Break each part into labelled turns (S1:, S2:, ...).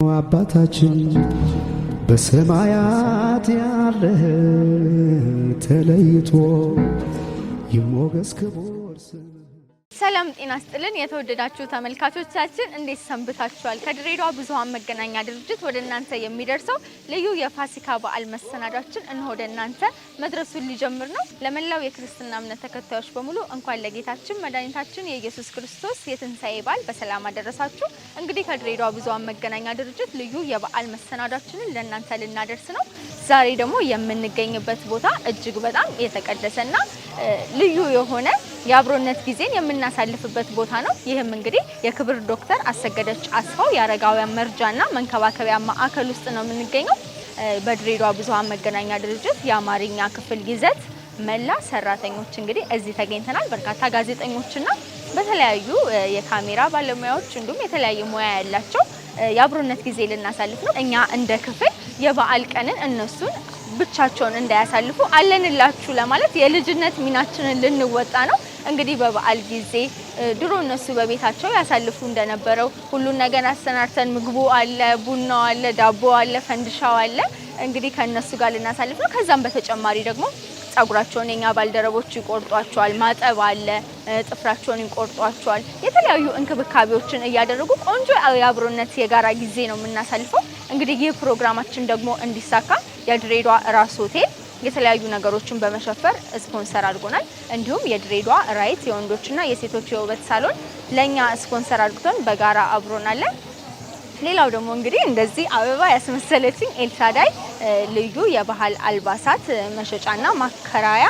S1: አባታችን በሰማያት ያለህ ተለይቶ ይሞገስ ክቡር ስምህ።
S2: ሰላም ጤና ይስጥልን የተወደዳችሁ ተመልካቾቻችን እንዴት ሰንብታችኋል? ከድሬዳዋ ብዙሃን መገናኛ ድርጅት ወደ እናንተ የሚደርሰው ልዩ የፋሲካ በዓል መሰናዷችን እነሆ ወደ እናንተ መድረሱን ሊጀምር ነው። ለመላው የክርስትና እምነት ተከታዮች በሙሉ እንኳን ለጌታችን መድኃኒታችን የኢየሱስ ክርስቶስ የትንሣኤ በዓል በሰላም አደረሳችሁ። እንግዲህ ከድሬዳዋ ብዙሃን መገናኛ ድርጅት ልዩ የበዓል መሰናዷችንን ለእናንተ ልናደርስ ነው። ዛሬ ደግሞ የምንገኝበት ቦታ እጅግ በጣም የተቀደሰና ልዩ የሆነ የአብሮነት ጊዜን የምናሳልፍበት ቦታ ነው። ይህም እንግዲህ የክብር ዶክተር አሰገደች አስፋው የአረጋውያን መርጃና መንከባከቢያ ማዕከል ውስጥ ነው የምንገኘው። በድሬዳዋ ብዙሃን መገናኛ ድርጅት የአማርኛ ክፍል ይዘት መላ ሰራተኞች እንግዲህ እዚህ ተገኝተናል። በርካታ ጋዜጠኞችና በተለያዩ የካሜራ ባለሙያዎች እንዲሁም የተለያየ ሙያ ያላቸው የአብሮነት ጊዜ ልናሳልፍ ነው። እኛ እንደ ክፍል የበዓል ቀንን እነሱን ብቻቸውን እንዳያሳልፉ አለንላችሁ ለማለት የልጅነት ሚናችንን ልንወጣ ነው። እንግዲህ በበዓል ጊዜ ድሮ እነሱ በቤታቸው ያሳልፉ እንደነበረው ሁሉን ነገር አሰናርተን ምግቡ አለ፣ ቡናው አለ፣ ዳቦ አለ፣ ፈንድሻው አለ። እንግዲህ ከነሱ ጋር ልናሳልፍ ነው። ከዛም በተጨማሪ ደግሞ ጸጉራቸውን የኛ ባልደረቦች ይቆርጧቸዋል፣ ማጠብ አለ፣ ጥፍራቸውን ይቆርጧቸዋል። የተለያዩ እንክብካቤዎችን እያደረጉ ቆንጆ የአብሮነት የጋራ ጊዜ ነው የምናሳልፈው። እንግዲህ ይህ ፕሮግራማችን ደግሞ እንዲሳካ የድሬዳዋ ራስ ሆቴል የተለያዩ ነገሮችን በመሸፈር ስፖንሰር አድርጎናል። እንዲሁም የድሬዳዋ ራይት የወንዶችና የሴቶች የውበት ሳሎን ለኛ ስፖንሰር አድርጎን በጋራ አብሮናል። ሌላው ደግሞ እንግዲህ እንደዚህ አበባ ያስመሰለችኝ ኤልሻዳይ ልዩ የባህል አልባሳት መሸጫና ማከራያ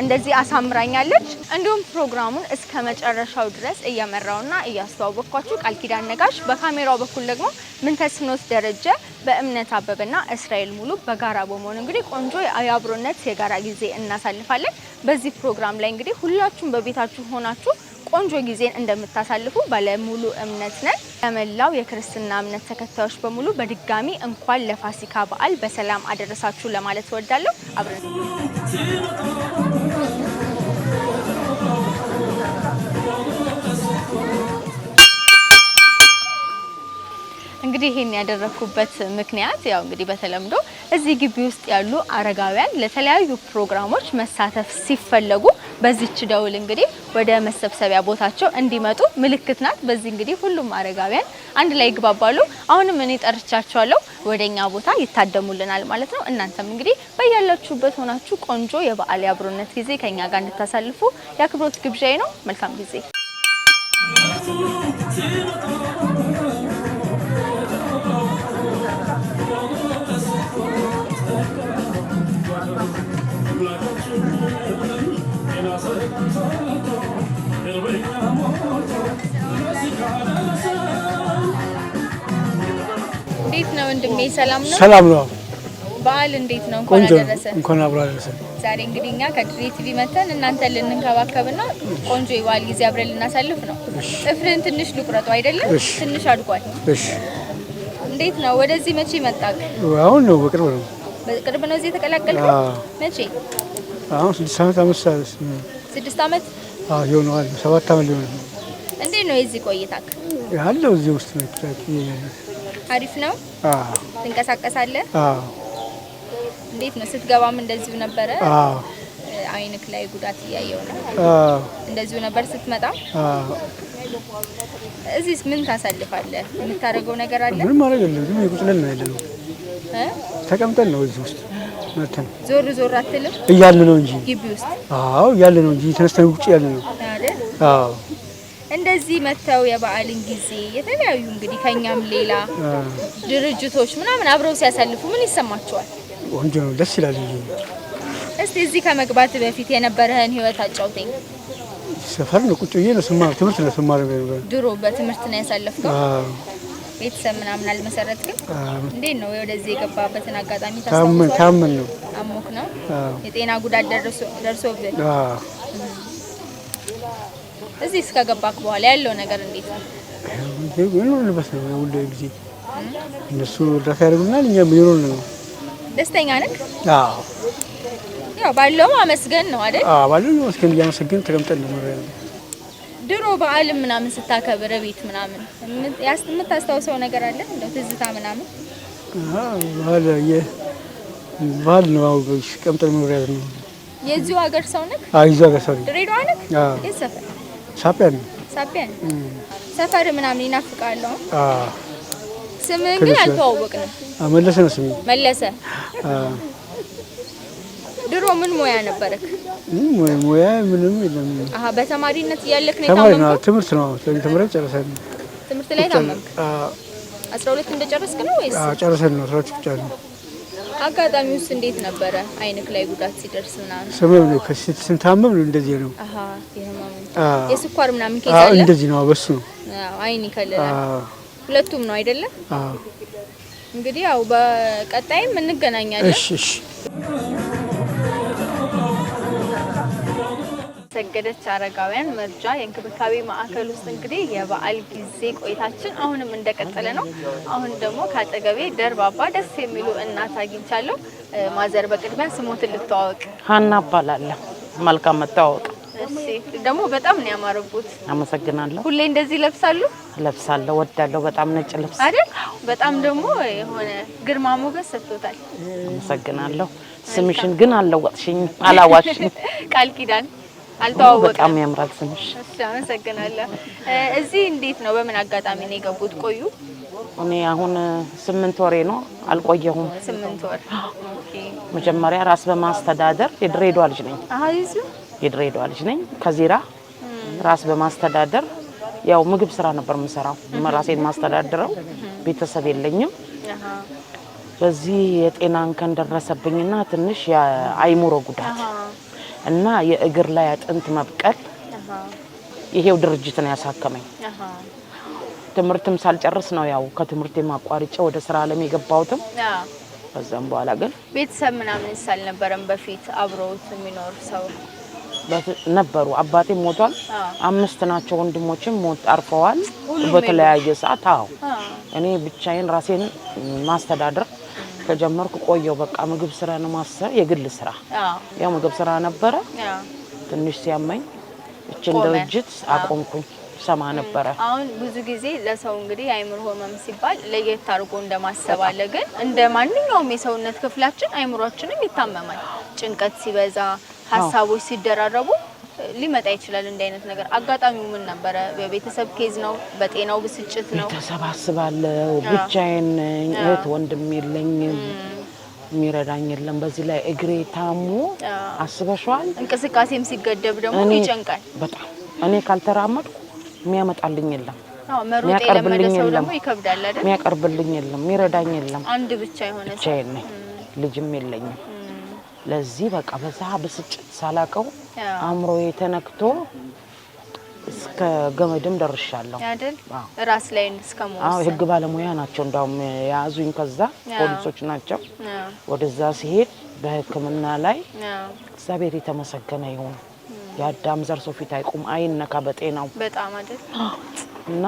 S2: እንደዚህ አሳምራኛለች። እንዲሁም ፕሮግራሙን እስከ መጨረሻው ድረስ እየመራውና እያስተዋወቅኳችሁ ቃል ኪዳን ነጋሽ፣ በካሜራው በኩል ደግሞ ምንተስኖት ደረጀ፣ በእምነት አበበና እስራኤል ሙሉ በጋራ በመሆን እንግዲህ ቆንጆ የአብሮነት የጋራ ጊዜ እናሳልፋለን። በዚህ ፕሮግራም ላይ እንግዲህ ሁላችሁም በቤታችሁ ሆናችሁ ቆንጆ ጊዜን እንደምታሳልፉ ባለሙሉ እምነት ነን። ለመላው የክርስትና እምነት ተከታዮች በሙሉ በድጋሚ እንኳን ለፋሲካ በዓል በሰላም አደረሳችሁ ለማለት እወዳለሁ። አብረን እንግዲህ ይሄን ያደረኩበት ምክንያት ያው እንግዲህ በተለምዶ እዚህ ግቢ ውስጥ ያሉ አረጋውያን ለተለያዩ ፕሮግራሞች መሳተፍ ሲፈለጉ በዚህች ደውል እንግዲህ ወደ መሰብሰቢያ ቦታቸው እንዲመጡ ምልክት ናት። በዚህ እንግዲህ ሁሉም አረጋውያን አንድ ላይ ይግባባሉ። አሁንም እኔ ጠርቻቸዋለሁ ወደኛ ቦታ ይታደሙልናል ማለት ነው። እናንተም እንግዲህ በያላችሁበት ሆናችሁ ቆንጆ የበዓል አብሮነት ጊዜ ከኛ ጋር እንድታሳልፉ የአክብሮት ግብዣዬ ነው። መልካም ጊዜ። እንዴት ነው ወንድሜ? ሰላም ነው?
S3: ሰላም ነው።
S2: በዓል እንዴት ነው? እንኳን አደረሰ።
S3: እንኳን አብሮ አደረሰ።
S2: ዛሬ እንግዲህ እኛ ከድሬ ቲቪ መተን እናንተ ልንንከባከብና ቆንጆ የበዓል ጊዜ አብረን ልናሳልፍ ነው። ጥፍርን ትንሽ ልቁረጡ አይደለም? ትንሽ አድጓል። እሺ። እንዴት ነው? ወደዚህ መቼ መጣክ?
S3: አሁን ነው፣ በቅርብ ነው።
S2: በቅርብ ነው እዚህ የተቀላቀልከው? መቼ?
S3: አሁን 6 ዓመት አመሳለስ።
S2: 6 ዓመት?
S3: ይሆናል። 7 ዓመት ሊሆን ነው።
S2: እንዴት ነው የዚህ ቆይታክ?
S3: ያለው እዚህ ውስጥ ነው።
S2: አሪፍ ነው? ትንቀሳቀሳለህ? እንዴት ነው ስትገባም እንደዚሁ ነበረ? አይንክ ላይ ጉዳት እያየው ነው። እንደዚሁ ነበር ስትመጣ? እዚህስ ምን ታሳልፋለህ? የምታደርገው ነገር አለ?
S3: ምንም ማድረግ የለም። ዝም ይቁጥለን ነው ያለነው። ተቀምጠን ነው እዚህ ውስጥ መተን።
S2: ዞር ዞር አትልም?
S3: እያልን ነው እንጂ
S2: ግቢ ውስጥ።
S3: እያልን ነው እንጂ ተነስተን ውጭ ያልን ነው
S2: አይደል? እንደዚህ መተው የበዓልን ጊዜ የተለያዩ እንግዲህ ከኛም ሌላ ድርጅቶች ምናምን አብረው ሲያሳልፉ ምን ይሰማቸዋል?
S3: ቆንጆ ነው፣ ደስ ይላል።
S2: እስቲ እዚህ ከመግባት በፊት የነበረህን ህይወት አጫውተኝ።
S3: ሰፈር ነው ቁጭ ብዬ ነው ስማር፣ ትምህርት ነው ስማር ነበር።
S2: ድሮ በትምህርት ነው ያሳለፍከው? ቤተሰብ ምናምን አልመሰረትክም? እንዴት ነው ወደዚህ የገባበትን አጋጣሚ ታስታውሳለህ?
S3: ታመን ነው።
S2: አሞክ ነው? የጤና ጉዳት ደርሶብህ? እዚህ እስከገባክ በኋላ ያለው ነገር እንዴት ነው?
S3: ምን ነው ለበሰ ሁሉ ጊዜ እነሱ እርዳታ ያደርጉናል፣ እኛም ይኖር ነው።
S2: ደስተኛ ነህ? ያው ባለው ማመስገን ነው አይደል?
S3: ባለው ማመስገን እያመሰገን ተቀምጠን ነው።
S2: ድሮ በዓል ምናምን ስታከብር ቤት ምናምን የምታስታውሰው ነገር አለ እንደው ትዝታ ምናምን?
S3: ባል ነው አውሽ ቀምጠን መኖሪያ ነው።
S2: የዚሁ ሀገር ሰው ነህ?
S3: አይዞህ ሀገር ሰው ነኝ።
S2: ድሬዳዋ ነህ? የት ሰፈር?
S3: ሳቢያን ነው።
S2: ሳቢያን ሰፈር ምናምን ይናፍቃል? ስምህን ግን አልተዋወቅንም።
S3: መለሰ ነው ስሜ።
S2: መለሰ። ድሮ ምን ሙያ ነበረክ?
S3: ሙያ ምንም የለም።
S2: በተማሪነት እያለክ ነው
S3: የታመምከው?
S2: ተማሪ ነው።
S3: ትምህርት ነው ተምረን ጨርሰን።
S2: ትምህርት ላይ ታመምክ? 12 እንደጨረስክ ነው ወይስ?
S3: ጨርሰን ነው 12 ብቻ ነው።
S2: አጋጣሚውስ እንዴት ነበረ? አይንክ ላይ ጉዳት ሲደርስ ምናምን?
S3: ሰበብ ነው ስንታመም ነው እንደዚህ ነው።
S2: የስኳር ምናምን ኬዝ አለ?
S3: እንደዚህ ነው በሱ ነው።
S2: አይን ይከለላል። ሁለቱም ነው አይደለ? እንግዲህ ያው በቀጣይም እንገናኛለን።
S3: እሺ።
S2: ሰገደች አረጋውያን መርጃ የእንክብካቤ ማዕከል ውስጥ እንግዲህ የበዓል ጊዜ ቆይታችን አሁንም እንደቀጠለ ነው። አሁን ደግሞ ካጠገቤ ደርባባ ደስ የሚሉ እናት አግኝቻለሁ። ማዘር በቅድሚያ ስሞትን ልተዋወቅ።
S4: ሀና እባላለሁ። መልካም መታወቅ።
S2: እሺ ደግሞ በጣም ነው ያማረቡት።
S4: አመሰግናለሁ።
S2: ሁሌ እንደዚህ ለብሳሉ?
S4: ለብሳለሁ፣ ወዳለሁ። በጣም ነጭ ልብስ
S2: አይደል? በጣም ደግሞ የሆነ ግርማ ሞገስ ሰጥቶታል።
S4: አመሰግናለሁ። ስምሽን ግን አልለወጥሽኝ፣ አላዋሽኝ።
S2: ቃል ኪዳን አልተዋወቅም።
S4: በጣም ያምራል ስምሽ።
S2: እሺ አመሰግናለሁ። እዚህ እንዴት ነው? በምን አጋጣሚ ነው የገቡት? ቆዩ?
S4: እኔ አሁን 8 ወሬ ነው፣ አልቆየሁም።
S2: 8 ወር። ኦኬ።
S4: መጀመሪያ ራስ በማስተዳደር የድሬዳዋ ልጅ ነኝ።
S2: አይዙ
S4: የድሬዳዋ ልጅ ነኝ። ከዚራ ራስ በማስተዳደር ያው ምግብ ስራ ነበር የምሰራው። ራሴን ማስተዳደረው ቤተሰብ የለኝም። በዚህ የጤና እንከን ደረሰብኝና ትንሽ የአይሙሮ ጉዳት እና የእግር ላይ አጥንት መብቀል ይሄው ድርጅት ነው ያሳከመኝ። ትምህርትም ሳልጨርስ ነው ያው ከትምህርቴ ማቋረጫ ወደ ስራ ዓለም የገባሁትም። ከዛም በኋላ ግን
S2: ቤተሰብ ምናምን ሳልነበረም በፊት አብሮት የሚኖር ሰው
S4: ነበሩ። አባቴ ሞቷል። 5 ናቸው ወንድሞችም ሞት አርፈዋል በተለያየ ሰዓት። እኔ ብቻዬን ራሴን ማስተዳደር ከጀመርኩ ቆየው። በቃ ምግብ ስራ ነው ማሰብ የግል ስራ ያው ምግብ ስራ ነበረ። ትንሽ ሲያመኝ እችን ድርጅት አቆምኩኝ። ሰማ ነበረ።
S2: አሁን ብዙ ጊዜ ለሰው እንግዲህ አይምሮ ህመም ሲባል ለየት አድርጎ እንደማሰብ አለ። ግን እንደ ማንኛውም የሰውነት ክፍላችን አይምሮአችንም ይታመማል። ጭንቀት ሲበዛ፣ ሀሳቦች ሲደራረቡ ሊመጣ ይችላል እንደ አይነት ነገር። አጋጣሚው ምን ነበረ? በቤተሰብ ኬዝ ነው? በጤናው ብስጭት ነው?
S4: ቤተሰብ አስባለሁ። ብቻዬን ነኝ። እህት ወንድም የለኝም። የሚረዳኝ የለም። በዚህ ላይ እግሬ ታሞ አስበሽዋል። እንቅስቃሴም
S2: ሲገደብ ደግሞ ይጨንቃል በጣም።
S4: እኔ ካልተራመድኩ የሚያመጣልኝ የለም።
S2: መሮጥ የለመደ ሰው ደግሞ ይከብዳል አይደል?
S4: የሚያቀርብልኝ የለም፣ የሚረዳኝ የለም።
S2: አንድ ብቻ የሆነ ሰው
S4: ብቻዬን ነኝ። ልጅም የለኝም። ለዚህ በቃ በዛ ብስጭት ሳላቀው አእምሮዬ ተነክቶ እስከ ገመድም ደርሻለሁ
S2: አይደል? ራስ ላይ እስከመወሰን።
S4: ህግ ባለሙያ ናቸው እንዳውም ያዙኝ። ከዛ ፖሊሶች ናቸው። ወደዛ ሲሄድ በሕክምና ላይ እግዚአብሔር የተመሰገነ ይሁን። የአዳም ዘር ሰው ፊት አይቆም አይነካ በጤናው
S2: በጣም አይደል?
S4: እና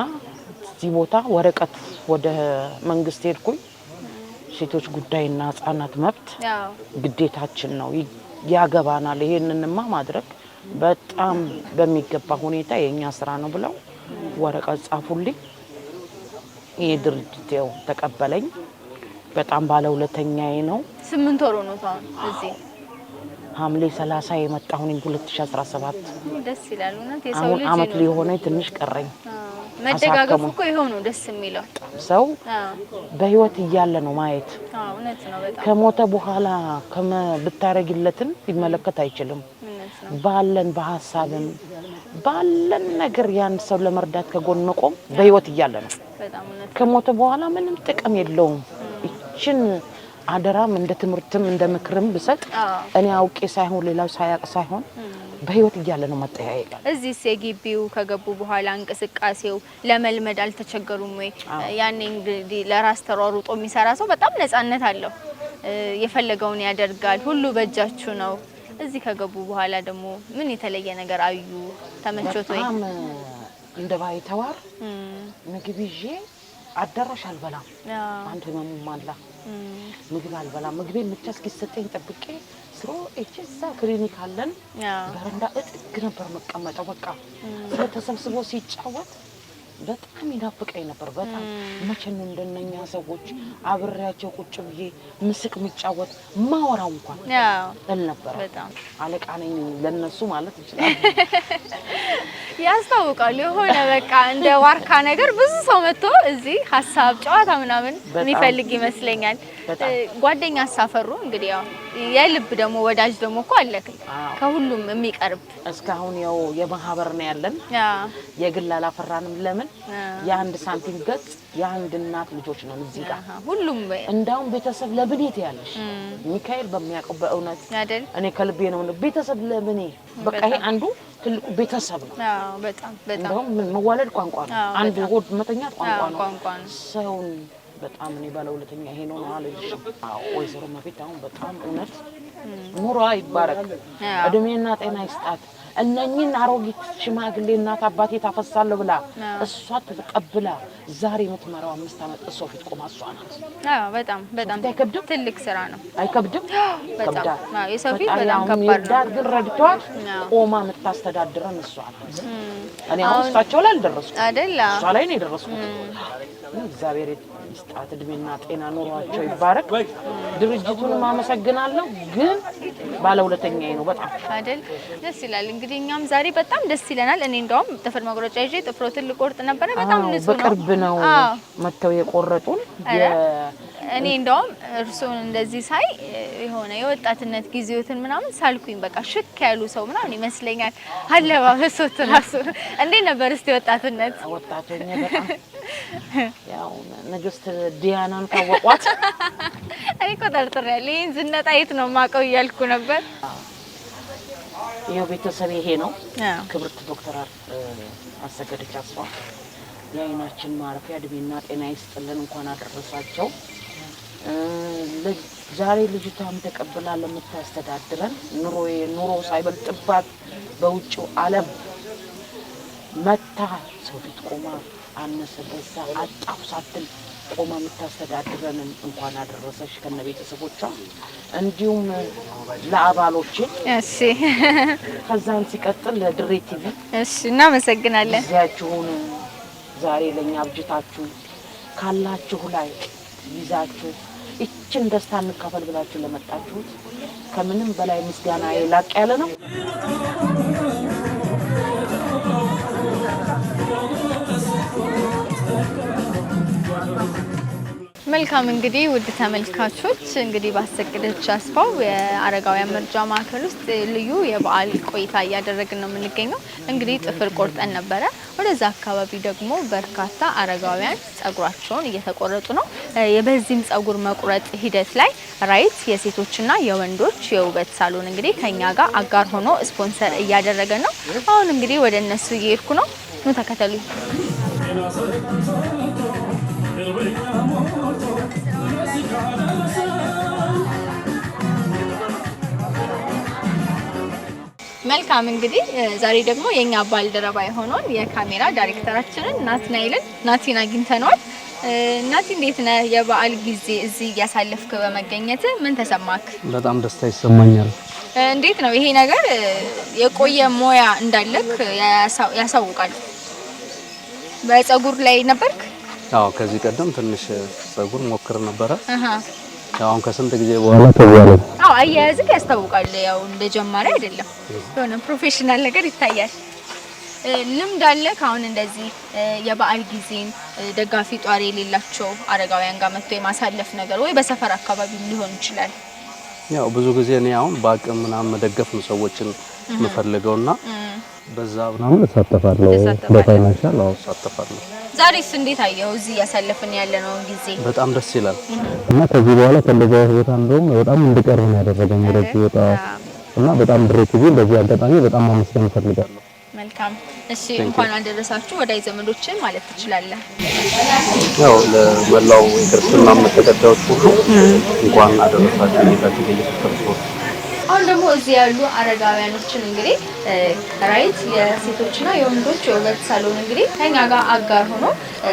S4: እዚህ ቦታ ወረቀት ወደ መንግስት ሄድኩኝ። ሴቶች ጉዳይና ህጻናት መብት ግዴታችን ነው፣ ያገባናል። ይሄንንማ ማድረግ በጣም በሚገባ ሁኔታ የኛ ስራ ነው ብለው ወረቀት ጻፉልኝ። ይሄ ድርጅት ያው ተቀበለኝ። በጣም ባለውለተኛዬ ነው።
S2: 8 ወር ነው ታው እዚህ
S4: ሐምሌ 30 የመጣሁኝ 2017።
S2: ደስ ይላል እውነት። የሰው ልጅ
S4: አመት ሊሆነኝ ትንሽ ቀረኝ።
S2: መደጋገፉ እኮ ይሄው ነው ደስ የሚለው።
S4: ሰው በህይወት እያለ ነው ማየት።
S2: እውነት ነው በጣም።
S4: ከሞተ በኋላ ብታረግለትን ሊመለከት አይችልም። ባለን በሐሳብም ባለን ነገር ያን ሰው ለመርዳት ከጎን መቆም በህይወት እያለ ነው።
S2: በጣም እውነት።
S4: ከሞተ በኋላ ምንም ጥቅም የለውም። እቺን አደራም እንደ ትምህርትም እንደ ምክርም ብሰጥ እኔ አውቄ ሳይሆን ሌላው ሳያቅ ሳይሆን በህይወት እያለ ነው መጠያየቅ።
S2: እዚህ የግቢው ከገቡ በኋላ እንቅስቃሴው ለመልመድ አልተቸገሩም ወይ? ያኔ እንግዲህ ለራስ ተሯሩጦ የሚሰራ ሰው በጣም ነፃነት አለው። የፈለገውን ያደርጋል። ሁሉ በእጃችሁ ነው። እዚህ ከገቡ በኋላ ደግሞ ምን የተለየ ነገር አዩ? ተመቾት ወይ?
S4: በጣም እንደ ባይተዋር ምግብ ይዤ አዳራሽ አልበላም። አንድ ህመም ማላ ምግብ አልበላም። ምግቤን ብቻ እስኪሰጠኝ ጠብቄ ከስሮ እቺሳ ክሊኒክ አለን በረንዳ እጥግ ነበር መቀመጫው በቃ ተሰብስቦ ሲጫወት በጣም ይናፍቀኝ ነበር በጣም መቼ ነው እንደነኛ ሰዎች አብሬያቸው ቁጭ ብዬ ምስቅ ምጫወት ማወራው እንኳን እል ነበር በጣም አለቃ ነኝ ለነሱ ማለት ይችላል
S2: ያስታውቃል የሆነ በቃ እንደ ዋርካ ነገር ብዙ ሰው መጥቶ እዚህ ሐሳብ ጨዋታ ምናምን የሚፈልግ ይመስለኛል ጓደኛ አሳፈሩ እንግዲህ ያው የልብ ደሞ ወዳጅ ደሞ እኮ አለክ ከሁሉም የሚቀርብ
S4: እስካሁን ያው የማህበር ነው ያለን የግል አላፈራንም ለምን የአንድ ሳንቲም ገጽ የአንድ እናት ልጆች ነው እዚህ ጋር
S2: ሁሉም
S4: እንዳው ቤተሰብ ለብኔት ያለሽ ሚካኤል በሚያቀው በእውነት አይደል እኔ ከልቤ ነው ቤተሰብ ለብኔ በቃ ይሄ አንዱ ትልቁ ቤተሰብ ነው
S2: በጣም በጣም
S4: መዋለድ ቋንቋ ነው አንዱ ሆድ መተኛት ቋንቋ ነው ሰውን በጣም እኔ ባለውለተኛ ይሄ ነው አለሽ ወይዘሮ መፊት አሁን በጣም እውነት ኑሮ ይባረክ እድሜና ጤና ይስጣት እነኚህን አሮጊት ሽማግሌ እናት አባቴ ታፈሳለሁ ብላ እሷ ተቀብላ ዛሬ የምትመራው 5 አመት እሷ ፊት ቆማ እሷ ናት
S2: በጣም በጣም ትልቅ ስራ ነው
S4: አይከብድም
S2: በጣም የሰው ፊት በጣም ከባድ ነው
S4: ግን ረድቷት ቆማ የምታስተዳድረን እሷ ናት እኔ አሁን እሷቸው ላይ አልደረስኩም አይደል እሷ ላይ ነው የደረስኩት እግዚአብሔር ይስጣት እድሜና ጤና ኑሯቸው ይባረክ ድርጅቱን ማመሰግናለሁ ግን ባለውለተኛዬ ነው በጣም
S2: አይደል ደስ ይላል እንግዲህ እኛም ዛሬ በጣም ደስ ይለናል እኔ እንደውም ጥፍር መቁረጫ ይዤ ጥፍሮትን ልቆርጥ ነበር በጣም ንጹህ ነው
S4: በቅርብ ነው መተው የቆረጡን
S2: እኔ እንደውም እርሱን እንደዚህ ሳይ የሆነ የወጣትነት ጊዜዎትን ምናምን ሳልኩኝ በቃ ሽክ ያሉ ሰው ምናምን ይመስለኛል አለባበሶት ራሱ እንዴ ነበር እስቲ ወጣትነት
S4: በጣም ያው ንግስት ዲያናን ታወቋት
S2: እኔ እኮ ጠርጥሬያለሁ ይሄን ዝነጣ የት ነው ማቀው እያልኩ ነበር
S4: ይሄው ቤተሰብ ይሄ ነው ክብርት ዶክተር አሰገደች አስፋ የአይናችን ማረፊያ እድሜና ጤና ይስጥልን እንኳን አደረሳቸው ዛሬ ልጅቷም ተቀበላ ለምታስተዳድረን ኑሮ ሳይበልጥባት በውጭው ዓለም መታ ሰው ፊት ቆማ አነሰ በዛ አጣው ሳትል ቆማ የምታስተዳድረን እንኳን አደረሰሽ ከነ ቤተሰቦቿ እንዲሁም ለአባሎቼ
S2: እሺ
S4: ከዛን ሲቀጥል ለድሬ ቲቪ
S2: እሺ እናመሰግናለን
S4: እዚያችሁን ዛሬ ለኛ አብጅታችሁ ካላችሁ ላይ ይዛችሁ እቺን ደስታ እንካፈል ብላችሁ ለመጣችሁት ከምንም በላይ ምስጋና ይላቅ ያለ ነው
S2: መልካም እንግዲህ ውድ ተመልካቾች እንግዲህ ባሰገደች አስፋው የአረጋውያን መርጃ ማዕከል ውስጥ ልዩ የበዓል ቆይታ እያደረግን ነው የምንገኘው እንግዲህ ጥፍር ቆርጠን ነበረ ወደዛ አካባቢ ደግሞ በርካታ አረጋውያን ጸጉራቸውን እየተቆረጡ ነው በዚህም ጸጉር መቁረጥ ሂደት ላይ ራይት የሴቶችና የወንዶች የውበት ሳሎን እንግዲህ ከኛ ጋር አጋር ሆኖ ስፖንሰር እያደረገ ነው አሁን እንግዲህ ወደ እነሱ እየሄድኩ ነው ኑ ተከተሉኝ መልካም እንግዲህ ዛሬ ደግሞ የኛ ባልደረባ የሆነውን የካሜራ ዳይሬክተራችንን ናትናኤልን ናቲን አግኝተነዋል ናቲ እንዴት ነህ የበዓል ጊዜ እዚህ ያሳለፍክ በመገኘት ምን ተሰማክ
S5: በጣም ደስታ ይሰማኛል
S2: እንዴት ነው ይሄ ነገር የቆየ ሞያ እንዳለክ ያሳውቃል በፀጉር ላይ ነበርክ
S5: አዎ ከዚህ ቀደም ትንሽ ፀጉር ሞክር ነበር አሁን ከስንት ጊዜ በኋላ ተዋለ
S2: አዎ አያያዝክ ያስታውቃል ያው እንደጀማሪ አይደለም የሆነ ፕሮፌሽናል ነገር ይታያል ልምድ አለክ አሁን እንደዚህ የበዓል ጊዜን ደጋፊ ጧሪ የሌላቸው አረጋውያን ጋር መጥቶ የማሳለፍ ነገር ወይ በሰፈር አካባቢ ሊሆን ይችላል
S5: ያው ብዙ ጊዜ እኔ አሁን በአቅም ምናምን መደገፍ ነው ሰዎችን መፈልገውና በዛ ምናምን ተሳተፋለሁ በፋይናንሻል አው ተሳተፋለሁ
S2: ዛሬስ እንዴት አየው እዚህ ያሳለፈን ያለነው ጊዜ
S5: በጣም ደስ ይላል እና ከዚህ በኋላ ከለባው ቦታ እንደውም በጣም እንድቀርብ ነው ያደረገኝ ወደዚህ ቦታ እና በጣም ድሬቲቪ በዚህ አጋጣሚ በጣም ማመስገን እፈልጋለሁ
S2: መልካም እሺ እንኳን አደረሳችሁ ወዳይ ዘመዶችን ማለት ትችላለህ
S5: ያው ለመላው ክርስትና ተከታዮች ሁሉ እንኳን አደረሳችሁ ለታችሁ ለኢየሱስ
S2: አሁን ደግሞ እዚህ ያሉ አረጋውያኖችን እንግዲህ ራይት የሴቶችና የወንዶች የውበት ሳሎን እንግዲህ ከኛ ጋር አጋር ሆኖ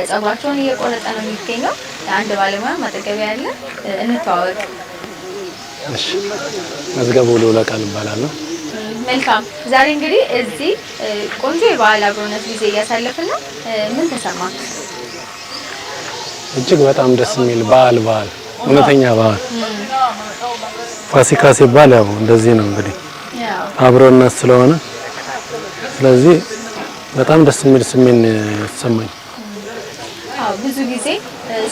S2: ጸጉራቸውን እየቆረጠ ነው የሚገኘው አንድ ባለሙያ ማጠገቢያ ያለ እንተዋወቅ
S6: እሺ መዝገቡ ለቃል ይባላል።
S2: መልካም ዛሬ እንግዲህ እዚህ ቆንጆ የበዓል አብሮነት ጊዜ እያሳለፍን ነው። ምን ተሰማክ?
S6: እጅግ በጣም ደስ የሚል በዓል እውነተኛ በዓል ፋሲካ ሲባል ያው እንደዚህ ነው እንግዲህ አብሮነት ስለሆነ ስለዚህ በጣም ደስ የሚል ስሜት ተሰማኝ።
S2: ብዙ ጊዜ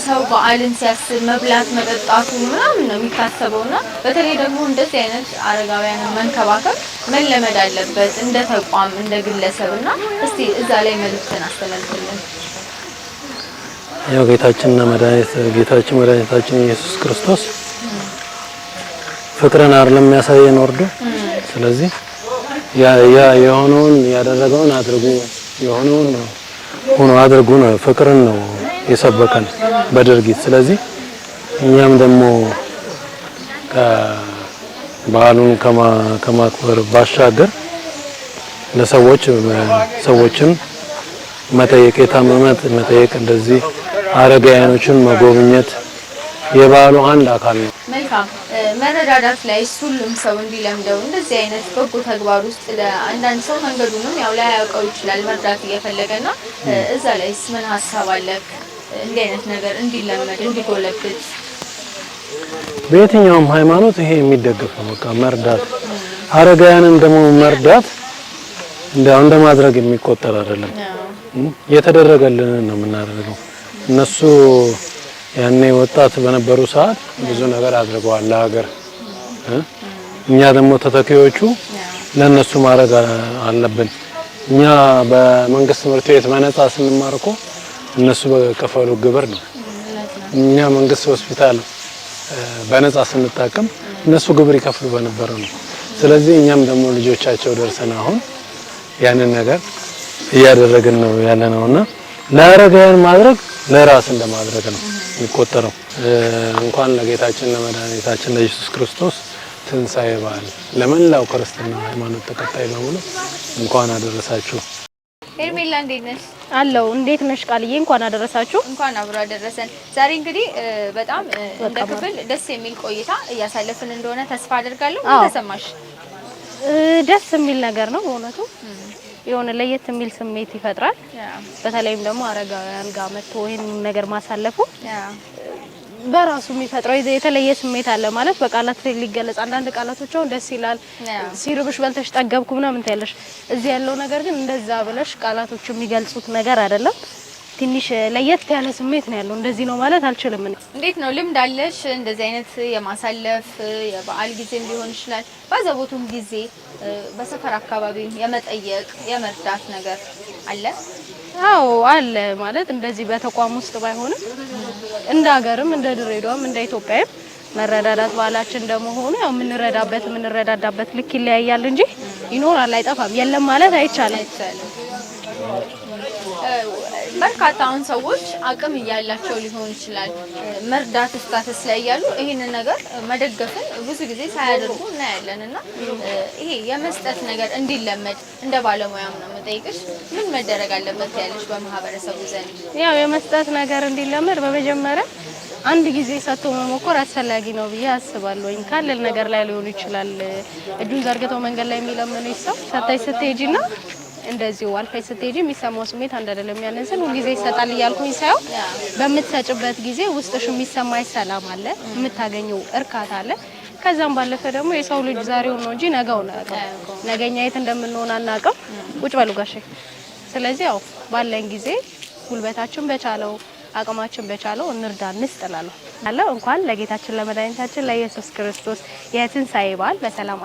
S2: ሰው በዓልን ሲያስብ መብላት መጠጣቱ ምናምን ነው የሚታሰበውና በተለይ ደግሞ እንደዚህ አይነት አረጋውያንን መንከባከብ መለመድ አለበት እንደ ተቋም እንደ ግለሰብና እስቲ እዛ ላይ መልእክትን አስተላልፍልን።
S6: ያው ጌታችን መድኃኒታችን ኢየሱስ ክርስቶስ ፍቅርን አይደለም የሚያሳየን ወርዶ ስለዚህ ያ የሆነውን ያደረገውን አድርጉ የሆነውን ሆኖ አድርጉ ነው ፍቅርን ነው የሰበከን በድርጊት ስለዚህ እኛም ደግሞ በዓሉን ከማክበር ባሻገር ለሰዎችን መጠየቅ የታመመት መጠየቅ እንደዚህ አረጋውያኖችን መጎብኘት የበዓሉ አንድ አካል ነው።
S2: መልካም መረዳዳት ላይ ሁሉም ሰው እንዲለምደው እንደዚህ አይነት በጎ ተግባር ውስጥ ለአንዳንድ ሰው መንገዱንም ያው ላያውቀው ይችላል መርዳት እየፈለገና እዛ ላይስ ምን ሀሳብ አለክ? እንዲህ አይነት ነገር እንዲለመድ እንዲጎለብት
S6: በየትኛውም ሃይማኖት ይሄ የሚደገፍ ነው። በቃ መርዳት አረጋውያንን ደግሞ መርዳት እንደ ማድረግ የሚቆጠር አይደለም። የተደረገልን ነው የምናደርገው። እነሱ ያኔ ወጣት በነበሩ ሰዓት ብዙ ነገር አድርገዋል ለሀገር። እኛ ደግሞ ተተኪዎቹ ለነሱ ማድረግ አለብን። እኛ በመንግስት ትምህርት ቤት በነፃ ስንማርኮ እነሱ በከፈሉ ግብር ነው። እኛ መንግስት ሆስፒታል በነፃ ስንታከም እነሱ ግብር ይከፍሉ በነበረው ነው። ስለዚህ እኛም ደግሞ ልጆቻቸው ደርሰን አሁን ያንን ነገር እያደረግን ነው ያለነውና ለአረጋውያን ማድረግ ለራስ እንደማድረግ ነው የሚቆጠረው። እንኳን ለጌታችን ለመድኃኒታችን ለኢየሱስ ክርስቶስ ትንሣኤ በዓል ለመላው ክርስትና ሃይማኖት ተከታይ በሙሉ እንኳን አደረሳችሁ።
S2: ሄርሜላ እንዴት ነሽ?
S7: አለው እንዴት ነሽ ቃልዬ? እንኳን አደረሳችሁ።
S2: እንኳን አብሮ አደረሰን። ዛሬ እንግዲህ በጣም እንደ ክፍል ደስ የሚል ቆይታ እያሳለፍን እንደሆነ ተስፋ አደርጋለሁ። ምን ተሰማሽ?
S7: ደስ የሚል ነገር ነው በእውነቱ የሆነ ለየት የሚል ስሜት ይፈጥራል። በተለይም ደግሞ አረጋውያን ጋር መጥቶ ይሄን ነገር ማሳለፉ በራሱ የሚፈጥረው የተለየ ስሜት አለ ማለት በቃላት ሊገለጽ አንዳንድ ቃላቶች አሁን ደስ ይላል ሲርብሽ በልተሽ ጠገብኩ ምናምን ታያለሽ። እዚህ ያለው ነገር ግን እንደዛ ብለሽ ቃላቶች የሚገልጹት ነገር አይደለም። ትንሽ ለየት ያለ ስሜት ነው ያለው። እንደዚህ ነው ማለት አልችልም።
S2: እንዴት ነው ልምድ አለሽ እንደዚህ አይነት የማሳለፍ የበዓል ጊዜም ሊሆን ይችላል ባዘቦቱም ጊዜ በሰፈር አካባቢ የመጠየቅ የመርዳት ነገር አለ?
S7: አዎ አለ ማለት እንደዚህ በተቋም ውስጥ ባይሆንም እንደ ሀገርም እንደ ድሬዳዋም እንደ ኢትዮጵያም መረዳዳት ባህላችን እንደመሆኑ ያው የምንረዳዳበት ልክ ይለያያል እንጂ ይኖራል አይጠፋም። የለም ማለት አይቻልም። በርካታ አሁን ሰዎች አቅም እያላቸው ሊሆን ይችላል መርዳት ስታተስ ላይ ያሉ ይሄንን ነገር መደገፍን ብዙ ጊዜ ሳያደርጉ እናያለንና ይሄ የመስጠት ነገር እንዲለመድ እንደ ባለሙያም ነው መጠይቅሽ ምን መደረግ አለበት ያለሽ በማህበረሰቡ ዘንድ? ያው የመስጠት ነገር እንዲለመድ በመጀመሪያ አንድ ጊዜ ሰጥቶ መሞከር አስፈላጊ ነው ብዬ አስባለሁ። ካለል ነገር ላይ ሊሆን ይችላል እጁን ዘርግተው መንገድ ላይ የሚለምኑ ሰው ሰጣይ ስትሄጂና እንደዚህ ዋልፋይ ስትሄጂ የሚሰማው ስሜት አንድ አይደለም። ያነሰን ሁሉ ጊዜ ይሰጣል ይያልኩኝ ሳይው በመተጨበት ጊዜ ውስጥሽ የሚሰማይ ሰላም አለ የምታገኘው እርካታ አለ። ከዛም ባለፈ ደግሞ የሰው ልጅ ዛሬው ነው እንጂ ነገው ነው ነገኛ የት እንደምንሆን አናውቅም። ቁጭ በሉ ጋሼ። ስለዚህ ያው ባለን ጊዜ ጉልበታችን በቻለው አቅማችን በቻለው እንርዳ እንስጥላለሁ አለው። እንኳን ለጌታችን ለመድኃኒታችን ለኢየሱስ ክርስቶስ የትንሣኤ በዓል በሰላም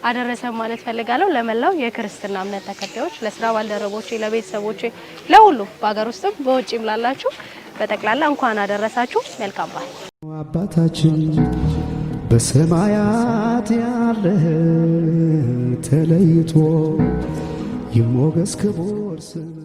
S7: አደረሰን ማለት ፈልጋለሁ። ለመላው የክርስትና እምነት ተከታዮች፣ ለስራ ባልደረቦቼ፣ ለቤተሰቦቼ፣ ለሁሉ በአገር ውስጥም በውጭም ላላችሁ በጠቅላላ እንኳን አደረሳችሁ። መልካም በዓል።
S1: አባታችን በሰማያት ያለህ ተለይቶ ይሞገስ ክቡር ስምህ።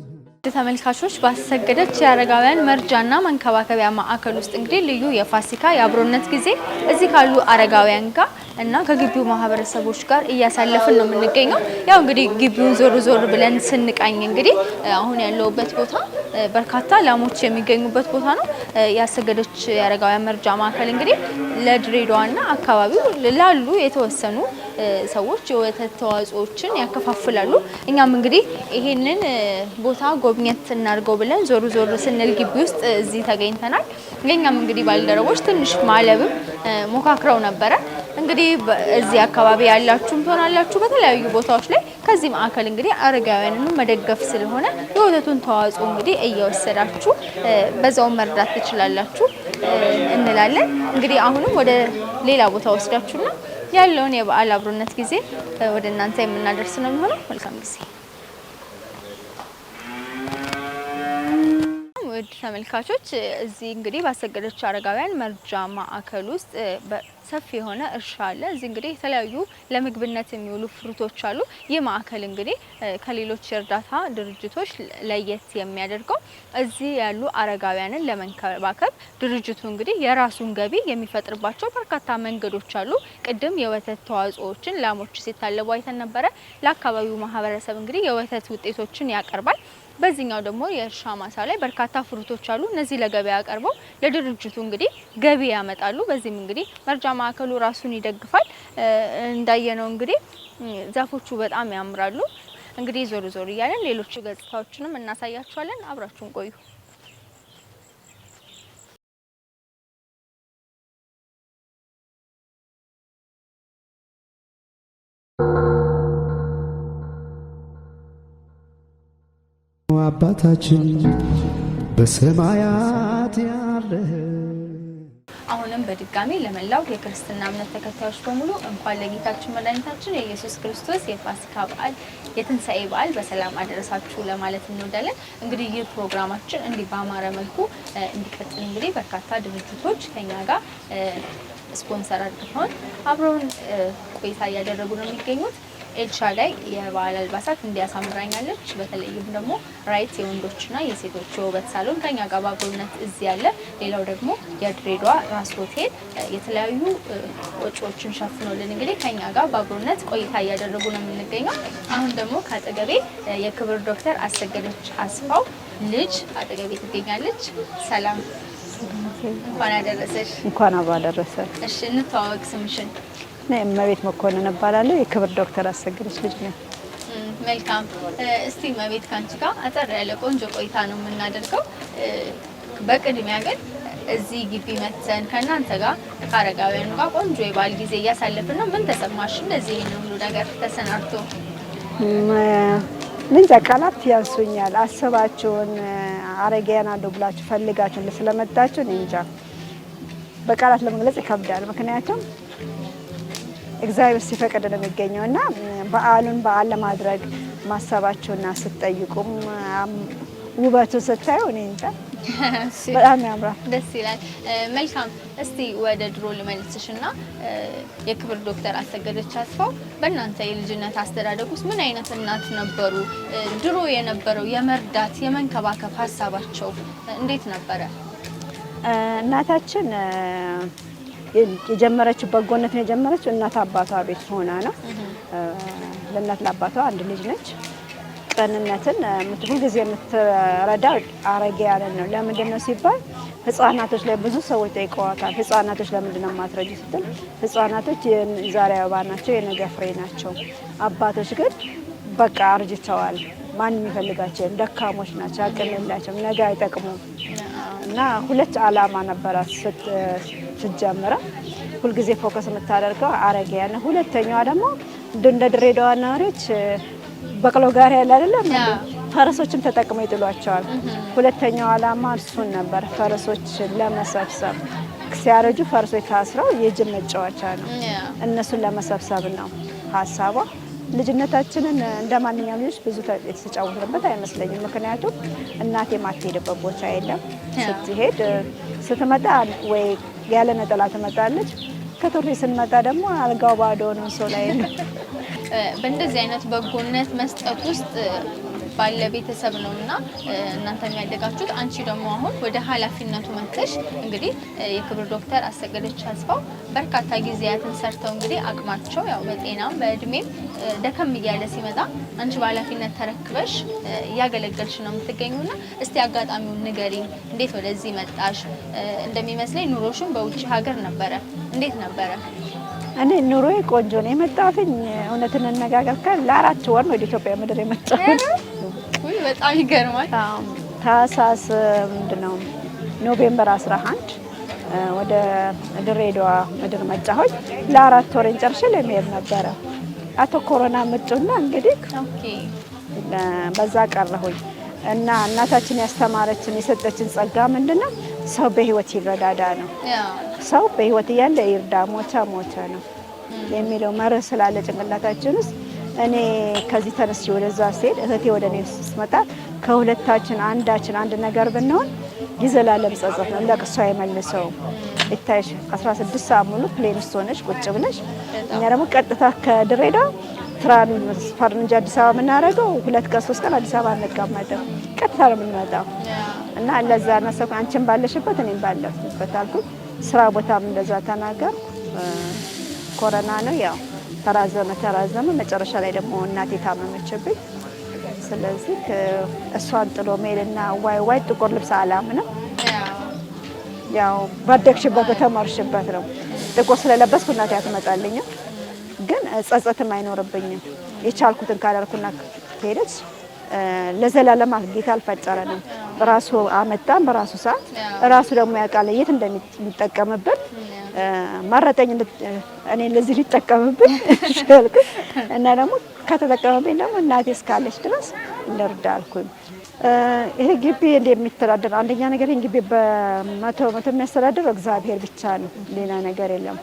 S2: ተመልካቾች ባሰገደች የአረጋውያን መርጃና መንከባከቢያ ማዕከል ውስጥ እንግዲህ ልዩ የፋሲካ የአብሮነት ጊዜ እዚህ ካሉ አረጋውያን ጋር እና ከግቢው ማህበረሰቦች ጋር እያሳለፍን ነው የምንገኘው። ያው እንግዲህ ግቢውን ዞር ዞር ብለን ስንቃኝ እንግዲህ አሁን ያለውበት ቦታ በርካታ ላሞች የሚገኙበት ቦታ ነው። ያሰገደች የአረጋውያን መርጃ ማዕከል እንግዲህ ለድሬዳዋና አካባቢው ላሉ የተወሰኑ ሰዎች የወተት ተዋጽኦችን ያከፋፍላሉ። እኛም እንግዲህ ይሄንን ቦታ ጎብኘት እናድርገው ብለን ዞር ዞር ስንል ግቢ ውስጥ እዚህ ተገኝተናል። ለኛም እንግዲህ ባልደረቦች ትንሽ ማለብም ሞካክረው ነበረ። እንግዲህ እዚህ አካባቢ ያላችሁም ትሆናላችሁ በተለያዩ ቦታዎች ላይ ከዚህ ማዕከል እንግዲህ አረጋውያንን መደገፍ ስለሆነ የወተቱን ተዋጽኦ እንግዲህ እየወሰዳችሁ በዛው መርዳት ትችላላችሁ እንላለን። እንግዲህ አሁንም ወደ ሌላ ቦታ ወስዳችሁና ያለውን የበዓል አብሮነት ጊዜ ወደ እናንተ የምናደርስ ነው የሚሆነው። መልካም ጊዜ። ውድ ተመልካቾች እዚህ እንግዲህ ባሰገደች አረጋውያን መርጃ ማዕከል ውስጥ ሰፊ የሆነ እርሻ አለ። እዚህ እንግዲህ የተለያዩ ለምግብነት የሚውሉ ፍሩቶች አሉ። ይህ ማዕከል እንግዲህ ከሌሎች የእርዳታ ድርጅቶች ለየት የሚያደርገው እዚህ ያሉ አረጋውያንን ለመንከባከብ ድርጅቱ እንግዲህ የራሱን ገቢ የሚፈጥርባቸው በርካታ መንገዶች አሉ። ቅድም የወተት ተዋጽኦዎችን ላሞች ሲታለቡ አይተን ነበረ። ለአካባቢው ማህበረሰብ እንግዲህ የወተት ውጤቶችን ያቀርባል። በዚህኛው ደግሞ የእርሻ ማሳ ላይ በርካታ ፍሩቶች አሉ። እነዚህ ለገበያ ቀርበው ለድርጅቱ እንግዲህ ገቢ ያመጣሉ። በዚህም እንግዲህ መርጃ ማዕከሉ ራሱን ይደግፋል። እንዳየነው እንግዲህ ዛፎቹ በጣም ያምራሉ። እንግዲህ ዞር ዞር እያለን ሌሎች ገጽታዎችንም እናሳያችኋለን። አብራችሁን ቆዩ።
S1: አባታችን በሰማያት ያለህ።
S2: አሁንም በድጋሚ ለመላው የክርስትና እምነት ተከታዮች በሙሉ እንኳን ለጌታችን መድኃኒታችን የኢየሱስ ክርስቶስ የፋሲካ በዓል የትንሣኤ በዓል በሰላም አደረሳችሁ ለማለት እንወዳለን። እንግዲህ ይህ ፕሮግራማችን እንዲህ ባማረ መልኩ እንዲቀጥል እንግዲህ በርካታ ድርጅቶች ከኛ ጋር ስፖንሰር አድርገውን አብረውን ቆይታ እያደረጉ ነው የሚገኙት። ኤልሻዳይ የበዓል አልባሳት እንዲያሳምራኛለች። በተለይም ደግሞ ራይት የወንዶችና የሴቶች የውበት ሳሎን ከኛ ጋር በአብሮነት እዚህ ያለ። ሌላው ደግሞ የድሬዳዋ ራስ ሆቴል የተለያዩ ወጪዎችን ሸፍኖልን እንግዲህ ከኛ ጋር በአብሮነት ቆይታ እያደረጉ ነው የምንገኘው። አሁን ደግሞ ከአጠገቤ የክብር ዶክተር አሰገደች አስፋው ልጅ አጠገቤ ትገኛለች። ሰላም፣ እንኳን አደረሰሽ።
S8: እንኳን አብሮ አደረሰ።
S2: እሺ እንተዋወቅ፣ ስምሽን?
S8: እመቤት መኮንን እባላለሁ። የክብር ዶክተር አሰገደች ልጅ ነኝ።
S2: መልካም። እስቲ እመቤት ካንቺ ጋር አጠር ያለ ቆንጆ ቆይታ ነው የምናደርገው። በቅድሚያ ግን እዚህ ግቢ መተን ከእናንተ ጋር ከአረጋውያኑ ጋር ቆንጆ የበዓል ጊዜ እያሳለፍን ነው። ምን ተሰማሽ እንደዚህ ይሄን ሁሉ ነገር ተሰናድቶ?
S8: ምን ቃላት ያንሱኛል። አስባችሁን አረጋውያን አሉ ብላችሁ ፈልጋችሁ ስለመጣችሁ እኔ እንጃ በቃላት ለመግለጽ ይከብዳል። ምክንያቱም እግዚአብሔር ሲፈቅድ ነው የሚገኘው እና በዓሉን በዓል ለማድረግ ማሰባችሁና ስትጠይቁም ውበቱን ስታዩ እኔ እንጃ በጣም ያምራል፣
S2: ደስ ይላል። መልካም። እስቲ ወደ ድሮ ልመልስሽና የክብር ዶክተር አሰገደች አስፋው በእናንተ የልጅነት አስተዳደግ ውስጥ ምን አይነት እናት ነበሩ? ድሮ የነበረው የመርዳት የመንከባከብ ሀሳባቸው እንዴት ነበረ?
S8: እናታችን የጀመረችው በጎነትን የጀመረችው እናት አባቷ ቤት ሆና ነው። ለእናት ለአባቷ አንድ ልጅ ነች። ቅንነትን ሁልጊዜ የምትረዳው አረጋውያንን ነው። ለምንድን ነው ሲባል ህፃናቶች ላይ ብዙ ሰዎች ጠይቀዋታል። ህፃናቶች ለምንድን ነው የማትረጂ ስትል ህፃናቶች የዛሬ አበባ ናቸው፣ የነገ ፍሬ ናቸው። አባቶች ግን በቃ አርጅተዋል፣ ማንም የሚፈልጋቸው ደካሞች ናቸው፣ አቅም የላቸውም፣ ነገ አይጠቅሙም እና ሁለት ዓላማ ነበራት ስትጀምረ ሁልጊዜ ፎከስ የምታደርገው አረጋውያን። ሁለተኛዋ ደግሞ እንደ ድሬዳዋ ነዋሪዎች በቅሎ ጋር ያለ አይደለም ፈረሶችን ተጠቅመው ይጥሏቸዋል። ሁለተኛው ዓላማ እሱን ነበር፣ ፈረሶችን ለመሰብሰብ ሲያረጁ ፈረሶች ታስረው የጅብ መጫወቻ ነው፣ እነሱን ለመሰብሰብ ነው ሀሳቧ። ልጅነታችንን እንደ ማንኛውም ልጆች ብዙ የተጫወትንበት አይመስለኝም። ምክንያቱም እናቴ የማትሄድበት ቦታ የለም። ስትሄድ ስትመጣ ወይ ያለ ነጠላ ትመጣለች። ከቱሪ ስንመጣ ደግሞ አልጋው ባዶ ነው፣ ሰው ላይ ነው።
S2: በእንደዚህ አይነት በጎነት መስጠት ውስጥ ባለ ቤተሰብ ነውና እናንተ የሚያደጋችሁት አንቺ ደግሞ አሁን ወደ ኃላፊነቱ መጥተሽ እንግዲህ የክብር ዶክተር አሰገደች አስፋው በርካታ ጊዜያትን ሰርተው እንግዲህ አቅማቸው ያው በጤናም በእድሜም ደከም እያለ ሲመጣ አንቺ በኃላፊነት ተረክበሽ እያገለገልሽ ነው የምትገኙና እስቲ አጋጣሚውን ንገሪኝ። እንዴት ወደዚህ መጣሽ? እንደሚመስለኝ ኑሮሽም በውጭ ሀገር ነበረ። እንዴት ነበረ?
S8: እኔ ኑሮዬ ቆንጆ ነው። የመጣሁትኝ እውነትን እንነጋገር ካል ለ4 ወር ነው ወደ ኢትዮጵያ ምድር የመጣሁት።
S2: ወይ በጣም ይገርማል።
S8: ታህሳስ ምንድነው ኖቬምበር 11 ወደ ድሬዳዋ ምድር መጣሁኝ። ለ4 ወር ጨርሼ ለመሄድ ነበረ። አቶ ኮሮና መጡና እንግዲህ
S2: ኦኬ
S8: በዛ ቀረሁኝ እና እናታችን ያስተማረችን የሰጠችን ጸጋ ምንድነው? ሰው በህይወት ይረዳዳ ነው። ሰው በህይወት እያለ ይርዳ፣ ሞተ ነው የሚለው መርህ ስላለ ጭንቅላታችን ውስጥ እኔ ከዚህ ተነስቼ ወደዛ ስሄድ እህቴ ወደ እኔ ስትመጣ ከሁለታችን አንዳችን አንድ ነገር ብንሆን የዘላለም ጸጸት ነው። ለቅሶ አይመልሰው ይታይሽ 16 ሰዓት ሙሉ ፕሌን ውስጥ ሆነሽ ቁጭ ብለሽ እኛ ደግሞ ቀጥታ ከድሬዳዋ ትራንስፈር እንጂ አዲስ አበባ የምናደርገው 2 ቀን 3 ቀን አዲስ አበባ አንቀመጥም። ቀጥታ ነው የምንመጣው እና ለዛ ነሰኩ አንቺን ባለሽበት እኔም ባለሁበት አልኩት። ስራ ቦታም እንደዛ ተናገር። ኮሮና ነው ያው ተራዘመ። መጨረሻ ላይ ደግሞ እናቴ ታመመችብኝ። ስለዚህ እሷን ጥሎ መሄድና ዋይ ጥቁር ልብስ አላምንም። ያው ባደግሽበት በተማርሽበት ነው። ጥቁር ስለለበስኩ እናቴ አትመጣልኝም፣ ግን ጸጸትም አይኖርብኝም። የቻልኩትን ካላልኩና ከሄደች ለዘላለም ጌታ አልፈጠረንም። በራሱ አመጣን፣ በራሱ ሰዓት ራሱ ደግሞ ያውቃል የት እንደሚጠቀምብን። መረጠኝ እኔ ለዚህ ሊጠቀምብን እና ደግሞ ከተጠቀመብኝ ደግሞ እናቴ እስካለች ድረስ ልርዳ አልኩኝ። ይሄ ግቢ እንደሚተዳደር አንደኛ ነገር ይሄን ግቢ በመቶ የሚያስተዳድረው እግዚአብሔር ብቻ ነው፣ ሌላ ነገር የለም።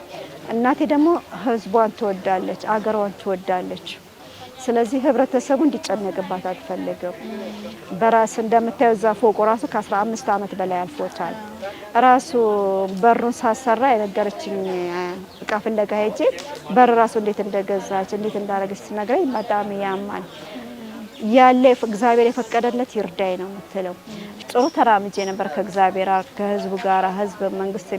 S8: እናቴ ደግሞ ህዝቧን ትወዳለች፣ አገሯን ትወዳለች። ስለዚህ ህብረተሰቡ እንዲጨነቅባት አትፈልግም። በራስ እንደምታየው እዛ ፎቁ ራሱ ከ15 ዓመት በላይ አልፎታል። ራሱ በሩን ሳሰራ የነገረችኝ እቃ ፍለጋ ሄጄ በር ራሱ እንዴት እንደገዛች እንዴት እንዳረገች ስትነግረኝ በጣም ያማል። ያለ እግዚአብሔር የፈቀደለት ይርዳይ ነው የምትለው። ጥሩ ተራምጄ ነበር ከእግዚአብሔር ከህዝቡ ጋር። ህዝብ መንግስት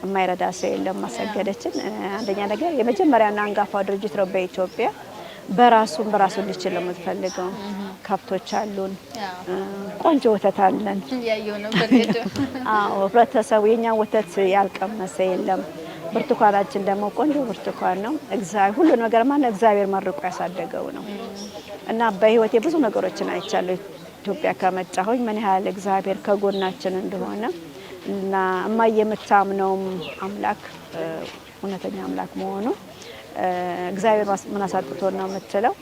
S8: የማይረዳ ሰው የለም። ማሰገደችን አንደኛ ነገር የመጀመሪያና አንጋፋው ድርጅት ነው በኢትዮጵያ። በራሱ እንዲችል ነው የምትፈልገው። ከብቶች አሉን፣ ቆንጆ ወተት አለን።
S2: ያየው ነው በርግጥ።
S8: ህብረተሰቡ የኛ ወተት ያልቀመሰ የለም። ብርቱካናችን ደግሞ ቆንጆ ብርቱካን ነው። ሁሉ ነገር ማለት እግዚአብሔር መርቆ ያሳደገው ነው እና በህይወቴ ብዙ ነገሮችን አይቻለሁ። ኢትዮጵያ ከመጣሁኝ ምን ያህል እግዚአብሔር ከጎናችን እንደሆነ እና እማዬ የምታምነውም አምላክ እውነተኛ አምላክ መሆኑ እግዚአብሔር ምን አሳጥቶ ነው የምትለው።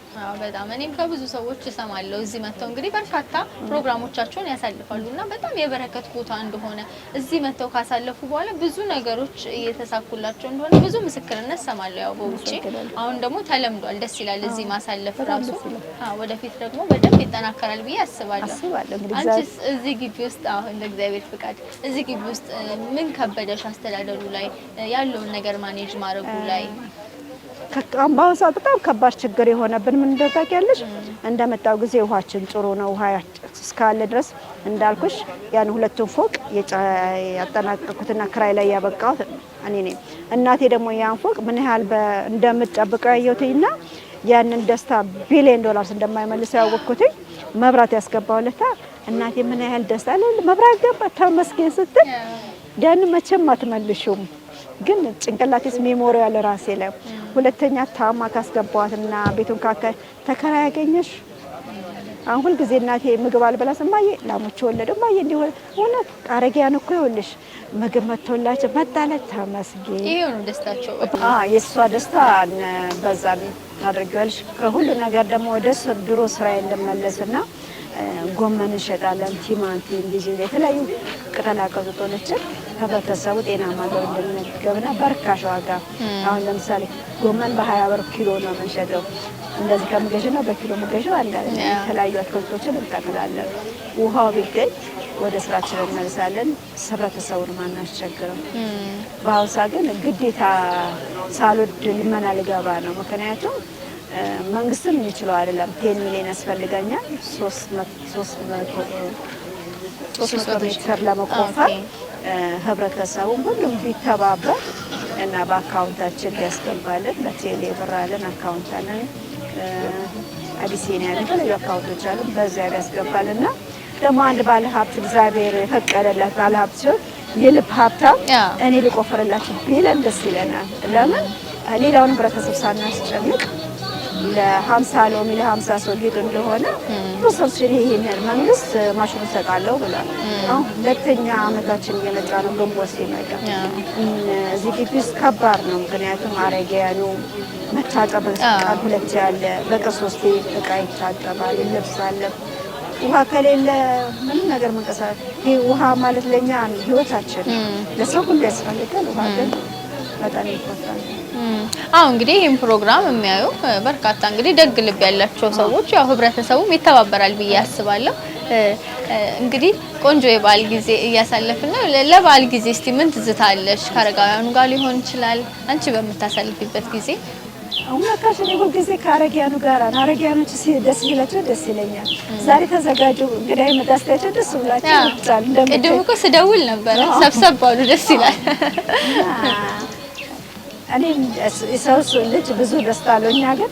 S2: በጣም እኔም ከብዙ ሰዎች እሰማለሁ እዚህ መተው እንግዲህ በርካታ ፕሮግራሞቻቸውን ያሳልፋሉና በጣም የበረከት ቦታ እንደሆነ እዚህ መተው ካሳለፉ በኋላ ብዙ ነገሮች እየተሳኩላቸው እንደሆነ ብዙ ምስክርነት እሰማለሁ። ያው በውጪ አሁን ደግሞ ተለምዷል። ደስ ይላል እዚህ ማሳለፍ ራሱ። ወደፊት ደግሞ በደንብ ይጠናከራል ብዬ አስባለሁ። አንቺስ እዚህ ግቢ ውስጥ አሁን ለእግዚአብሔር ፍቃድ እዚህ ግቢ ውስጥ ምን ከበደሽ? አስተዳደሩ ላይ ያለውን ነገር ማኔጅ ማድረጉ ላይ?
S8: በአሁኑ ሰዓት በጣም ከባድ ችግር የሆነብን ምን እንደታውቂያለሽ? እንደመጣው ጊዜ ውሃችን ጥሩ ነው። ውሃ እስካለ ድረስ እንዳልኩሽ ያን 2ቱን ፎቅ ያጠናቀቁትና ክራይ ላይ ያበቃሁት እኔ ነኝ። እናቴ ደግሞ ያን ፎቅ ምን ያህል እንደምትጠብቀው ያየሁትና ያንን ደስታ $1 ቢሊዮን እንደማይመልሰው ያወቅኩትኝ መብራት ያስገባውለታ እናቴ ምን ያህል ደስታ አለ። መብራት ገባ ተመስገን ስትል ያን መቼም አትመልሹም። ግን ጭንቅላቴስ ሜሞሪ ያለ ራሴ ላይ ሁለተኛ ታማ ካስገባዋትና ቤቱን ተከራይ ያገኘሽ አሁን ጊዜ እናቴ ምግብ አልበላስ እማዬ ላሞች ወለደው እማዬ እንዲሆነ እውነት አረጋያን እኮ ይኸውልሽ ምግብ መጥቶላቸው መጣለት ተመስገን።
S2: ይሄ ነው ደስታቸው።
S8: የእሷ ደስታ በዛ ታደርጋለሽ። ከሁሉ ነገር ደግሞ ወደ ድሮ ስራዬ እንደመለስና ጎመን እንሸጣለን፣ ቲማቲም፣ ዲጂል የተለያዩ ቅጠላ ቅጠሎችን ህብረተሰቡ ጤናማ ምግብ እንዲመገብና በርካሽ ዋጋ አሁን ለምሳሌ ጎመን በ20 ብር ኪሎ ነው የምንሸጠው። እንደዚህ ከምገዥና በኪሎ ምገዥው አለ። የተለያዩ አትክልቶችን እንተክላለን። ውሃው ቢገኝ ወደ ስራችን እንመልሳለን። ህብረተሰቡን ማናስቸግረው። በአሁኑ ሰዓት ግን ግዴታ ሳልወድ ልመና ልገባ ነው። ምክንያቱም መንግስትም የሚችለው አይደለም። 10 ሚሊዮን ያስፈልገኛል 300 ሜትር ለመቆፈር ህብረተሰቡ ሁሉም ቢተባበር እና በአካውንታችን ሊያስገባልን በቴሌ ብር አለን አካውንት አለን አቢሲኒያ የተለያዩ አካውንቶች አሉ በዚያ ሊያስገባልና ደግሞ አንድ ባለሀብት እግዚአብሔር የፈቀደለት ባለሀብት ሲሆን የልብ ሀብታም እኔ ልቆፍርላችሁ ቢለን ደስ ይለናል። ለምን ሌላውን ህብረተሰብ ሳናስጨንቅ ለ50 ሎሚ ለ50 ሰው ጌጥ እንደሆነ ፕሮሰስን ይሄንን መንግስት ማሽኑ ሰጣለው ብሏል። አሁን ሁለተኛ አመታችን እየመጣ ነው። ግንቦት ሲመጣ እዚህ ግቢ ውስጥ ከባድ ነው። ምክንያቱም አረጋያኑ መታጠብ ቀን 2 ያለ በቀን 3 እቃ ይታጠባል፣ ልብስ አለ። ውሃ ከሌለ ምንም ነገር መንቀሳቀስ ይሄ ውሃ ማለት ለኛ ህይወታችን ለሰው ሁሉ ያስፈልጋል። ውሃ ግን በጣም ይቆጣል።
S2: እንግዲህ ይሄን ፕሮግራም የሚያዩ በርካታ እንግዲህ ደግ ልብ ያላቸው ሰዎች ያው ህብረተሰቡም ይተባበራል ብዬ አስባለሁ። እንግዲህ ቆንጆ የበዓል ጊዜ እያሳለፍን ነው። ለበዓል ጊዜ እስቲ ምን ትዝታለሽ? ከአረጋውያኑ ጋር ሊሆን ይችላል አንቺ በምታሳልፊበት ጊዜ?
S8: አሁንካሽ ነው ጊዜ ከአረጋውያኑ ጋር አረጋውያኖች ደስ ይላቸው ደስ ይለኛል። ዛሬ ተዘጋጁ እንግዲህ መዳስታቸው ደስ ብላችሁ ይጣል
S2: ቅድም እኮ ስደውል ነበር ሰብሰብ ባሉ ደስ ይላል።
S8: እኔ የሰውስ ልጅ ብዙ ደስታ አለው። እኛ ግን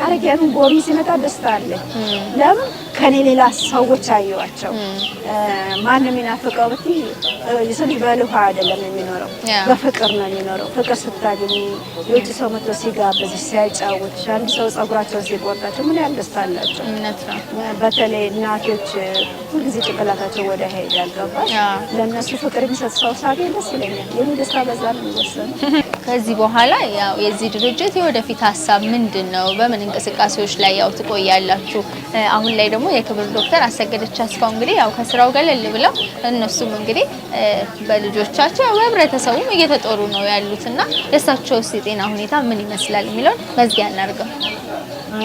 S8: አረጋውያኑ ጎሪ ሲመጣ ደስታ አለ። ለምን ከኔ ሌላ ሰዎች አየዋቸው። ማንም ይናፍቀው ብቲ የሰው ልጅ በልፋ አይደለም የሚኖረው በፍቅር ነው የሚኖረው። ፍቅር ስታገኝ የውጭ ሰው መጥቶ ሲጋብዝ ሲያጫውት አንድ ሰው ጸጉራቸውን ሲቆርጣቸው ምን ያህል ደስታ አላቸው። በተለይ እናቶች ሁልጊዜ ጭንቅላታቸው ወደ ሄድ ያልገባል ለእነሱ ፍቅር የሚሰጥ ሰው ሳገኝ ደስ ይለኛል። የኔ ደስታ በዛ ነው የሚወሰነው።
S2: ከዚህ በኋላ ያው የዚህ ድርጅት የወደፊት ሀሳብ ምንድነው? በምን እንቅስቃሴዎች ላይ ያው ትቆያላችሁ? አሁን ላይ ደግሞ የክብር ዶክተር አሰገደች አስፋው እንግዲህ ያው ከስራው ገለል ብለው እነሱም እንግዲህ በልጆቻቸው በህብረተሰቡም እየተጦሩ ነው ያሉትና የእሳቸውስ የጤና ሁኔታ ምን ይመስላል የሚለውን መዝጊያ እናድርገው።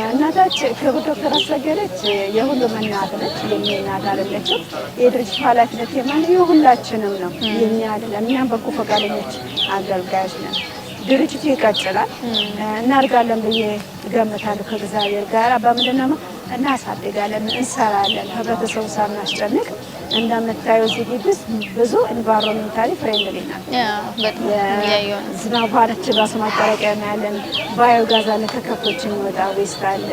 S8: እናታችን ክብር ዶክተር አሰገደች የሁሉም እናት ነች። የኔ እናት አይደለችም። የድርጅቱ ኃላፊነት የሁላችንም ነው። የኛ አይደለም። እኛም በጎ ፈቃደኞች አገልጋዮች ነን። ድርጅቱ ይቀጥላል እናርጋለን ብዬ እገምታለሁ። ከእግዚአብሔር ጋር በምንድነው እናሳድጋለን፣ እንሰራለን። ህብረተሰቡ ሳናስጨንቅ እንደምታየው እዚህ ግቢ ብዙ ኢንቫይሮንመንታሊ ፍሬንድሊ ናት። ዝናብ ውሃችን ራሱ ማጠራቀሚያ ያለን ባዮጋዝ አለ። ከከብቶች የሚወጣ ዌስት አለ።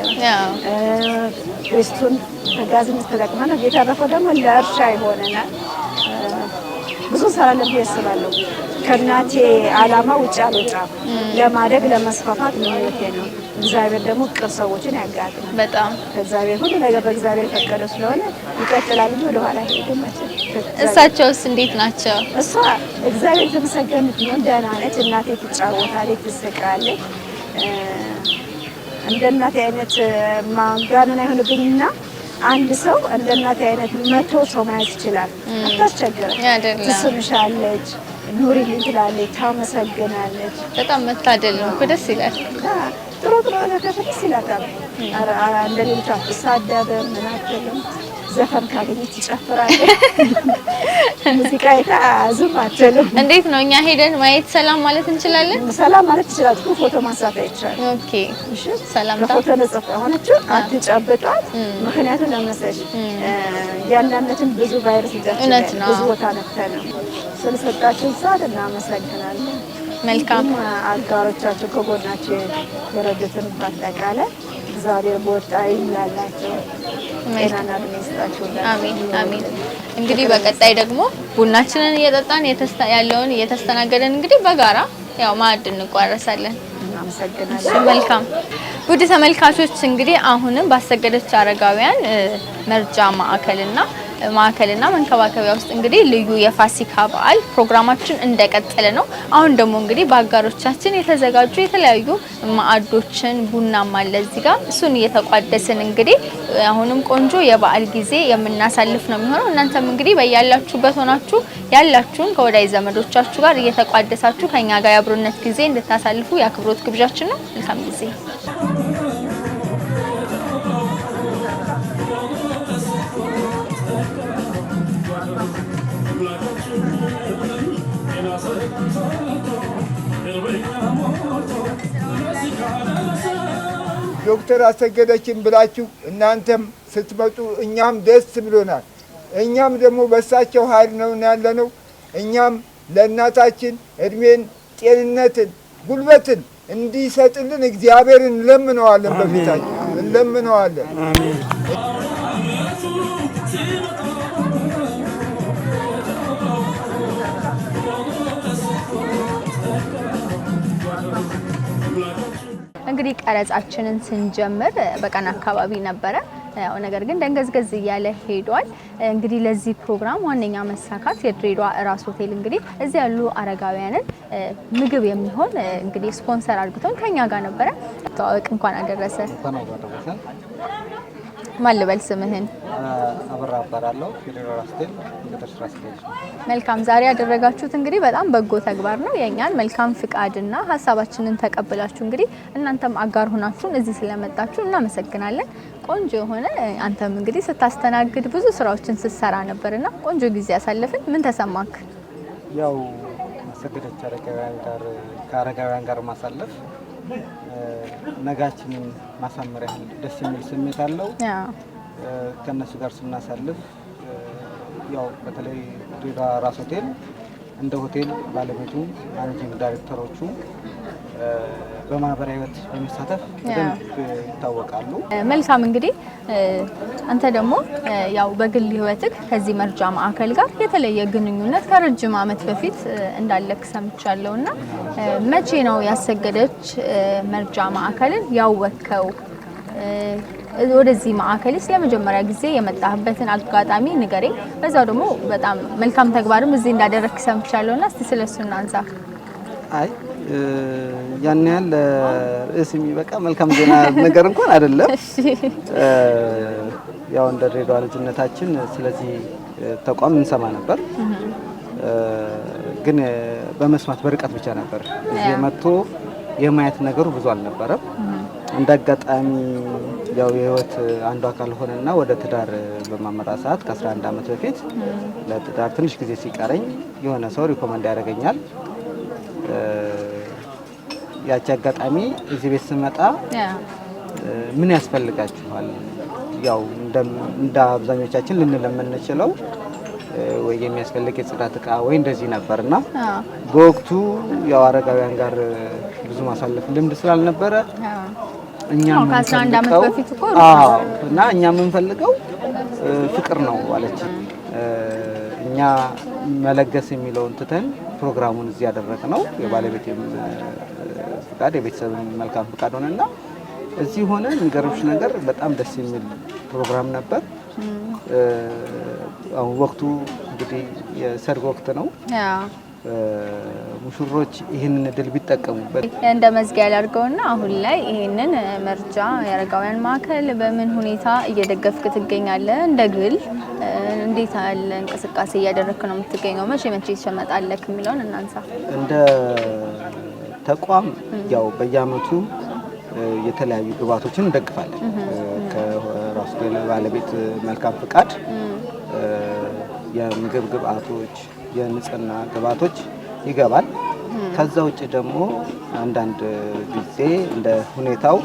S8: ዌስቱን ከጋዝነት ተጠቅመን የተረፈው ደግሞ ለእርሻ ይሆነናል። ብዙ እንሰራለን ብዬ አስባለሁ። ከእናቴ ዓላማ ውጭ አልወጣም። ለማደግ ለመስፋፋት ምኞቴ ነው። እግዚአብሔር ደግሞ ቅር ሰዎችን ያጋጥማል።
S2: በጣም
S8: እግዚአብሔር ሁሉ ነገር በእግዚአብሔር የፈቀደ ስለሆነ ይቀጥላል እንጂ ወደ ኋላ አይሄድም።
S2: እሳቸውስ እንዴት ናቸው?
S8: እሷ እግዚአብሔር የተመሰገነ ይሁን ደህና ነች። እናቴ ትጫወታለች፣ ትስቃለች። እንደ እናቴ አይነት ማጋነን አይሆንብኝና አንድ ሰው እንደ እናቴ አይነት 100 ሰው መያዝ ይችላል። አታስቸግረም። ትስምሻለች፣ ኑሪልኝ ትላለች፣ ታመሰግናለች።
S2: በጣም መታደል ነው እኮ ደስ ይላል።
S8: ጥሩ ነገር ደስ ይላታል። እንደ ሌሎች አትሳደብም፣ ምን አትልም። ዘፈን ካገኘች ትጨፍራለች። ሙዚቃ አይታ ዝም አትልም።
S2: እንዴት ነው እኛ ሄደን ማየት ሰላም ማለት እንችላለን?
S8: ሰላም ማለት ይችላል። ፎቶ ማንሳት አይቻልም።
S2: ኦኬ እሺ። ሰላም
S8: ፎቶ ነጽፍ ሆነችው አትጨብጧት። ምክንያቱም ለምሳሌ ያንዳንዳችን ብዙ ቫይረስ ይዛችኋል። ብዙ ቦታ ነክተን ነው። ስለሰጣችሁን ሰዓት እናመሰግናለን።
S2: መልካም
S8: አጋሮቻችሁ ከጎናችሁ የረዱትን ባጠቃላይ እግዚአብሔር በወጣ ይላላችሁ። ጤናና ዕድሜ ይስጣችሁ።
S2: አሜን አሜን። እንግዲህ በቀጣይ ደግሞ ቡናችንን እየጠጣን ያለውን እየተስተናገደን እንግዲህ በጋራ ያው ማዕድ እንቋረሳለን።
S8: እናመሰግናለን።
S2: መልካም ውድ ተመልካቾች እንግዲህ አሁንም ባሰገደች አረጋውያን መርጃ ማዕከልና መንከባከቢያ ውስጥ እንግዲህ ልዩ የፋሲካ በዓል ፕሮግራማችን እንደቀጠለ ነው። አሁን ደግሞ እንግዲህ በአጋሮቻችን የተዘጋጁ የተለያዩ ማዕዶችን ቡናም አለ እዚህ ጋር እሱን እየተቋደስን እንግዲህ አሁንም ቆንጆ የበዓል ጊዜ የምናሳልፍ ነው የሚሆነው። እናንተም እንግዲህ በያላችሁበት ሆናችሁ ያላችሁን ከወዳጅ ዘመዶቻችሁ ጋር እየተቋደሳችሁ ከኛ ጋር የአብሮነት ጊዜ እንድታሳልፉ የአክብሮት ግብዣችን ነው። መልካም ጊዜ።
S9: ዶክተር አሰገደችን ብላችሁ እናንተም ስትመጡ እኛም ደስ ብሎናል። እኛም ደግሞ በሳቸው ኃይል ነው ያለነው። እኛም ለእናታችን እድሜን፣ ጤንነትን፣ ጉልበትን እንዲሰጥልን እግዚአብሔርን እንለምነዋለን። በፊታችን እንለምነዋለን።
S2: እንግዲህ ቀረጻችንን ስንጀምር በቀን አካባቢ ነበረ። ነገር ግን ደንገዝገዝ እያለ ሄዷል። እንግዲህ ለዚህ ፕሮግራም ዋነኛ መሳካት የድሬዳዋ ራስ ሆቴል እንግዲህ እዚህ ያሉ አረጋውያንን ምግብ የሚሆን እንግዲህ ስፖንሰር አድርጎን ከኛ ጋር ነበረ። ተዋወቅ። እንኳን አደረሰ። ማን ልበል ስምህን?
S10: አበራ እባላለሁ። የድሬዳዋ ራስ ሆቴል ምክትል ስራ አስኪያጅ።
S2: መልካም። ዛሬ ያደረጋችሁት እንግዲህ በጣም በጎ ተግባር ነው። የኛን መልካም ፍቃድና ሀሳባችንን ተቀብላችሁ እንግዲህ እናንተም አጋር ሆናችሁን እዚህ ስለመጣችሁ እናመሰግናለን። ቆንጆ የሆነ አንተም እንግዲህ ስታስተናግድ ብዙ ስራዎችን ስትሰራ ነበርና ቆንጆ ጊዜ ያሳለፍን። ምን ተሰማክ?
S10: ያው አሰገደች ከአረጋውያን ጋር ማሳለፍ ነጋችንን ማሳመር ያህል ደስ የሚል ስሜት አለው። ከነሱ ጋር ስናሳልፍ ያው በተለይ ድሬዳዋ ራስ ሆቴል እንደ ሆቴል ባለቤቱ ማኔጂንግ ዳይሬክተሮቹ በማህበራዊ ህይወት በመሳተፍ በደንብ ይታወቃሉ። መልካም።
S2: እንግዲህ አንተ ደግሞ ያው በግል ህይወትህ ከዚህ መርጃ ማዕከል ጋር የተለየ ግንኙነት ከረጅም ዓመት በፊት እንዳለክ ሰምቻለሁና መቼ ነው ያሰገደች መርጃ ማዕከልን ያወከው? ወደዚህ ማዕከልስ ለመጀመሪያ ጊዜ የመጣህበትን አጋጣሚ ንገረኝ። በዛው ደግሞ በጣም መልካም ተግባርም እዚህ እንዳደረክ ሰምቻለሁና እስቲ ስለሱ እናንሳ።
S10: አይ ያን ያህል ርዕስ የሚበቃ መልካም ዜና ነገር እንኳን አይደለም። ያው እንደ ድሬዳዋ ልጅነታችን ስለዚህ ተቋም እንሰማ ነበር፣ ግን በመስማት በርቀት ብቻ ነበር። እዚህ መጥቶ የማየት ነገሩ ብዙ አልነበረም። እንዳጋጣሚ ያው የህይወት አንዱ አካል ሆነና ወደ ትዳር በማመራ ሰዓት ከ11 ዓመት በፊት ለትዳር ትንሽ ጊዜ ሲቀረኝ የሆነ ሰው ሪኮመንድ ያደርገኛል። ያቺ አጋጣሚ እዚህ ቤት ስመጣ ምን ያስፈልጋችኋል? ያው እንደ አብዛኞቻችን ልንለምን እንችለው ወይ የሚያስፈልግ የጽዳት ዕቃ ወይ እንደዚህ ነበርና በወቅቱ ያው አረጋውያን ጋር ብዙ ማሳለፍ ልምድ ስላልነበረ እኛም ከ11 ዓመት በፊት እኮ እና እኛ የምንፈልገው ፍቅር ነው አለች። እኛ መለገስ የሚለውን ትተን ፕሮግራሙን እዚህ ያደረግነው የባለቤቴም ፍቃድ የቤተሰብ መልካም ፍቃድ ሆነና እዚህ ሆነ። የሚገርምሽ ነገር በጣም ደስ የሚል ፕሮግራም ነበር። አሁን ወቅቱ እንግዲህ የሰርግ ወቅት ነው። ሙሽሮች ይህንን እድል ቢጠቀሙበት
S2: እንደ መዝጊያ ያላርገውና አሁን ላይ ይህንን መርጃ የአረጋውያን ማዕከል በምን ሁኔታ እየደገፍክ ትገኛለህ? እንደ ግል እንዴት ያለ እንቅስቃሴ እያደረግክ ነው የምትገኘው? መቼ ይሸመጣለክ የሚለውን እናንሳ። እንደ
S10: ተቋም ያው በየአመቱ የተለያዩ ግብዓቶችን እንደግፋለን። ከራስ ሆቴል ባለቤት መልካም ፍቃድ የምግብ ግብዓቶች፣ የንጽህና ግብዓቶች ይገባል። ከዛ ውጭ ደግሞ አንዳንድ ጊዜ እንደ ሁኔታው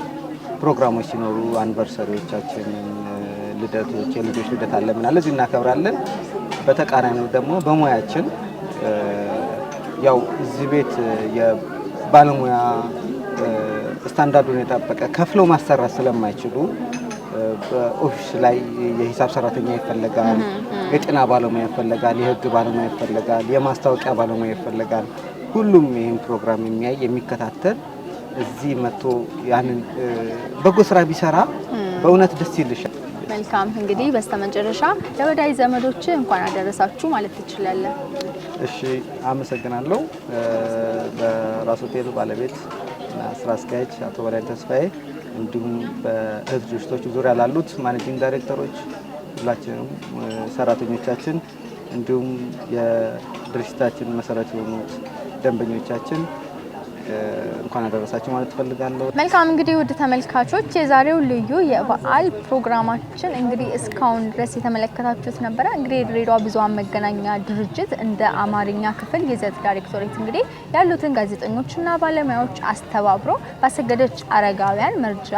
S10: ፕሮግራሞች ሲኖሩ አንቨርሰሪዎቻችን፣ ልደቶች፣ የልጆች ልደት አለ ምናምን እዚህ እናከብራለን። በተቃራኒው ደግሞ በሙያችን ያው እዚህ ቤት የባለሙያ ስታንዳርዱን የጠበቀ ከፍለው ማሰራት ስለማይችሉ በኦፊስ ላይ የሂሳብ ሰራተኛ ይፈልጋል፣ የጤና ባለሙያ ይፈልጋል፣ የህግ ባለሙያ ይፈልጋል፣ የማስታወቂያ ባለሙያ ይፈልጋል። ሁሉም ይህን ፕሮግራም የሚያይ የሚከታተል እዚህ መጥቶ ያንን በጎ ስራ ቢሰራ በእውነት ደስ ይልሻል።
S2: መልካም። እንግዲህ በስተመጨረሻ ለወዳጅ ዘመዶች እንኳን አደረሳችሁ ማለት ትችላለህ?
S10: እሺ፣ አመሰግናለሁ። በራስ ሆቴል ባለቤት እና ስራ አስኪያጅ አቶ በላይ ተስፋዬ እንዲሁም በእህት ድርጅቶች ዙሪያ ላሉት ማኔጂንግ ዳይሬክተሮች፣ ሁላችንም ሰራተኞቻችን፣ እንዲሁም የድርጅታችን መሰረት የሆኑት ደንበኞቻችን እንኳን አደረሳችሁ ማለት ፈልጋለሁ።
S2: መልካም እንግዲህ ውድ ተመልካቾች የዛሬው ልዩ የበዓል ፕሮግራማችን እንግዲህ እስካሁን ድረስ የተመለከታችሁት ነበር። እንግዲህ የድሬዳዋ ብዙሃን መገናኛ ድርጅት እንደ አማርኛ ክፍል ይዘት ዳይሬክቶሬት እንግዲህ ያሉትን ጋዜጠኞችና ባለሙያዎች አስተባብሮ ባሰገደች አረጋውያን መርጃ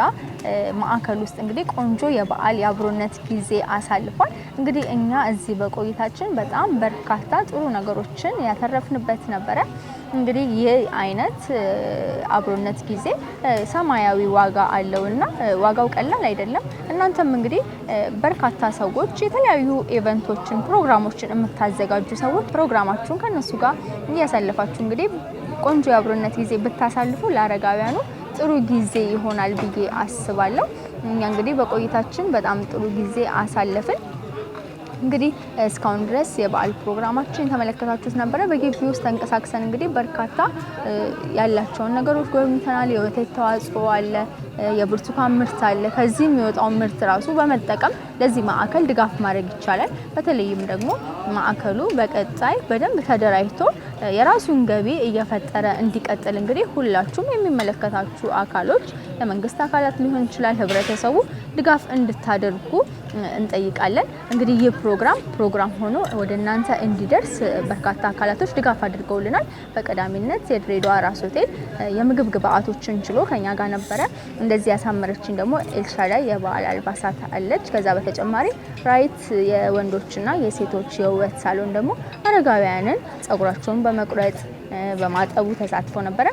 S2: ማዕከል ውስጥ እንግዲህ ቆንጆ የበዓል የአብሮነት ጊዜ አሳልፏል። እንግዲህ እኛ እዚህ በቆይታችን በጣም በርካታ ጥሩ ነገሮችን ያተረፍንበት ነበረ። እንግዲህ ይህ አይነት አብሮነት ጊዜ ሰማያዊ ዋጋ አለውና ዋጋው ቀላል አይደለም። እናንተም እንግዲህ በርካታ ሰዎች የተለያዩ ኢቨንቶችን ፕሮግራሞችን የምታዘጋጁ ሰዎች ፕሮግራማችሁን ከነሱ ጋር እያሳለፋችሁ እንግዲህ ቆንጆ የአብሮነት ጊዜ ብታሳልፉ ለአረጋውያኑ ጥሩ ጊዜ ይሆናል ብዬ አስባለሁ። እኛ እንግዲህ በቆይታችን በጣም ጥሩ ጊዜ አሳለፍን። እንግዲህ እስካሁን ድረስ የበዓል ፕሮግራማችን የተመለከታችሁት ነበረ። በግቢ ውስጥ ተንቀሳቅሰን እንግዲህ በርካታ ያላቸውን ነገሮች ጎብኝተናል። የወተት ተዋጽኦ አለ፣ የብርቱካን ምርት አለ። ከዚህ የሚወጣው ምርት ራሱ በመጠቀም ለዚህ ማዕከል ድጋፍ ማድረግ ይቻላል። በተለይም ደግሞ ማዕከሉ በቀጣይ በደንብ ተደራጅቶ የራሱን ገቢ እየፈጠረ እንዲቀጥል እንግዲህ ሁላችሁም የሚመለከታችሁ አካሎች የመንግስት አካላት ሊሆን ይችላል፣ ህብረተሰቡ ድጋፍ እንድታደርጉ እንጠይቃለን። እንግዲህ ይህ ፕሮግራም ሆኖ ወደ እናንተ እንዲደርስ በርካታ አካላቶች ድጋፍ አድርገውልናል። በቀዳሚነት የድሬዳዋ ራስ ሆቴል የምግብ ግብአቶችን ችሎ ከኛ ጋር ነበረ። እንደዚህ ያሳመረችን ደግሞ ኤልሻዳይ የበዓል አልባሳት አለች። ከዛ በተጨማሪ ራይት የወንዶችና የሴቶች የውበት ሳሎን ደግሞ አረጋውያንን ጸጉራቸውን በመቁረጥ በማጠቡ ተሳትፎ ነበረ።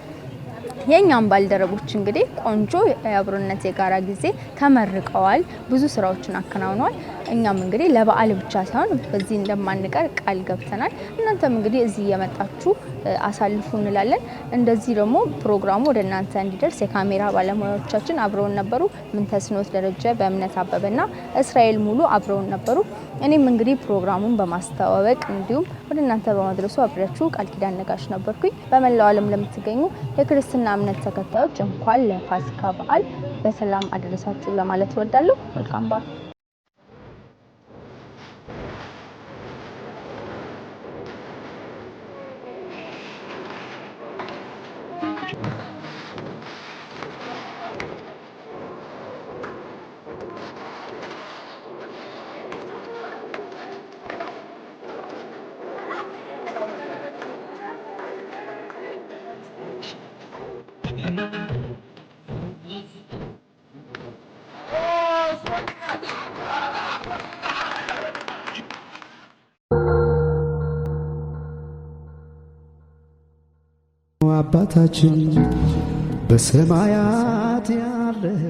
S2: የኛም ባልደረቦች እንግዲህ ቆንጆ የአብሮነት የጋራ ጊዜ ተመርቀዋል፣ ብዙ ስራዎችን አከናውነዋል። እኛም እንግዲህ ለበዓል ብቻ ሳይሆን በዚህ እንደማንቀር ቃል ገብተናል። እናንተም እንግዲህ እዚህ እየመጣችሁ አሳልፉ እንላለን። እንደዚህ ደግሞ ፕሮግራሙ ወደ እናንተ እንዲደርስ የካሜራ ባለሙያዎቻችን አብረውን ነበሩ። ምንተስኖት ደረጀ፣ በእምነት አበበና እስራኤል ሙሉ አብረውን ነበሩ። እኔም እንግዲህ ፕሮግራሙን በማስተዋወቅ እንዲሁም ወደ እናንተ በማድረሱ አብሬያችሁ ቃል ኪዳን ነጋሽ ነበርኩኝ። በመላው ዓለም ለምትገኙ የክርስትና እምነት ተከታዮች እንኳን ለፋሲካ በዓል በሰላም አደረሳችሁ ለማለት እወዳለሁ። መልካም በዓል።
S1: አባታችን በሰማያት ያለህ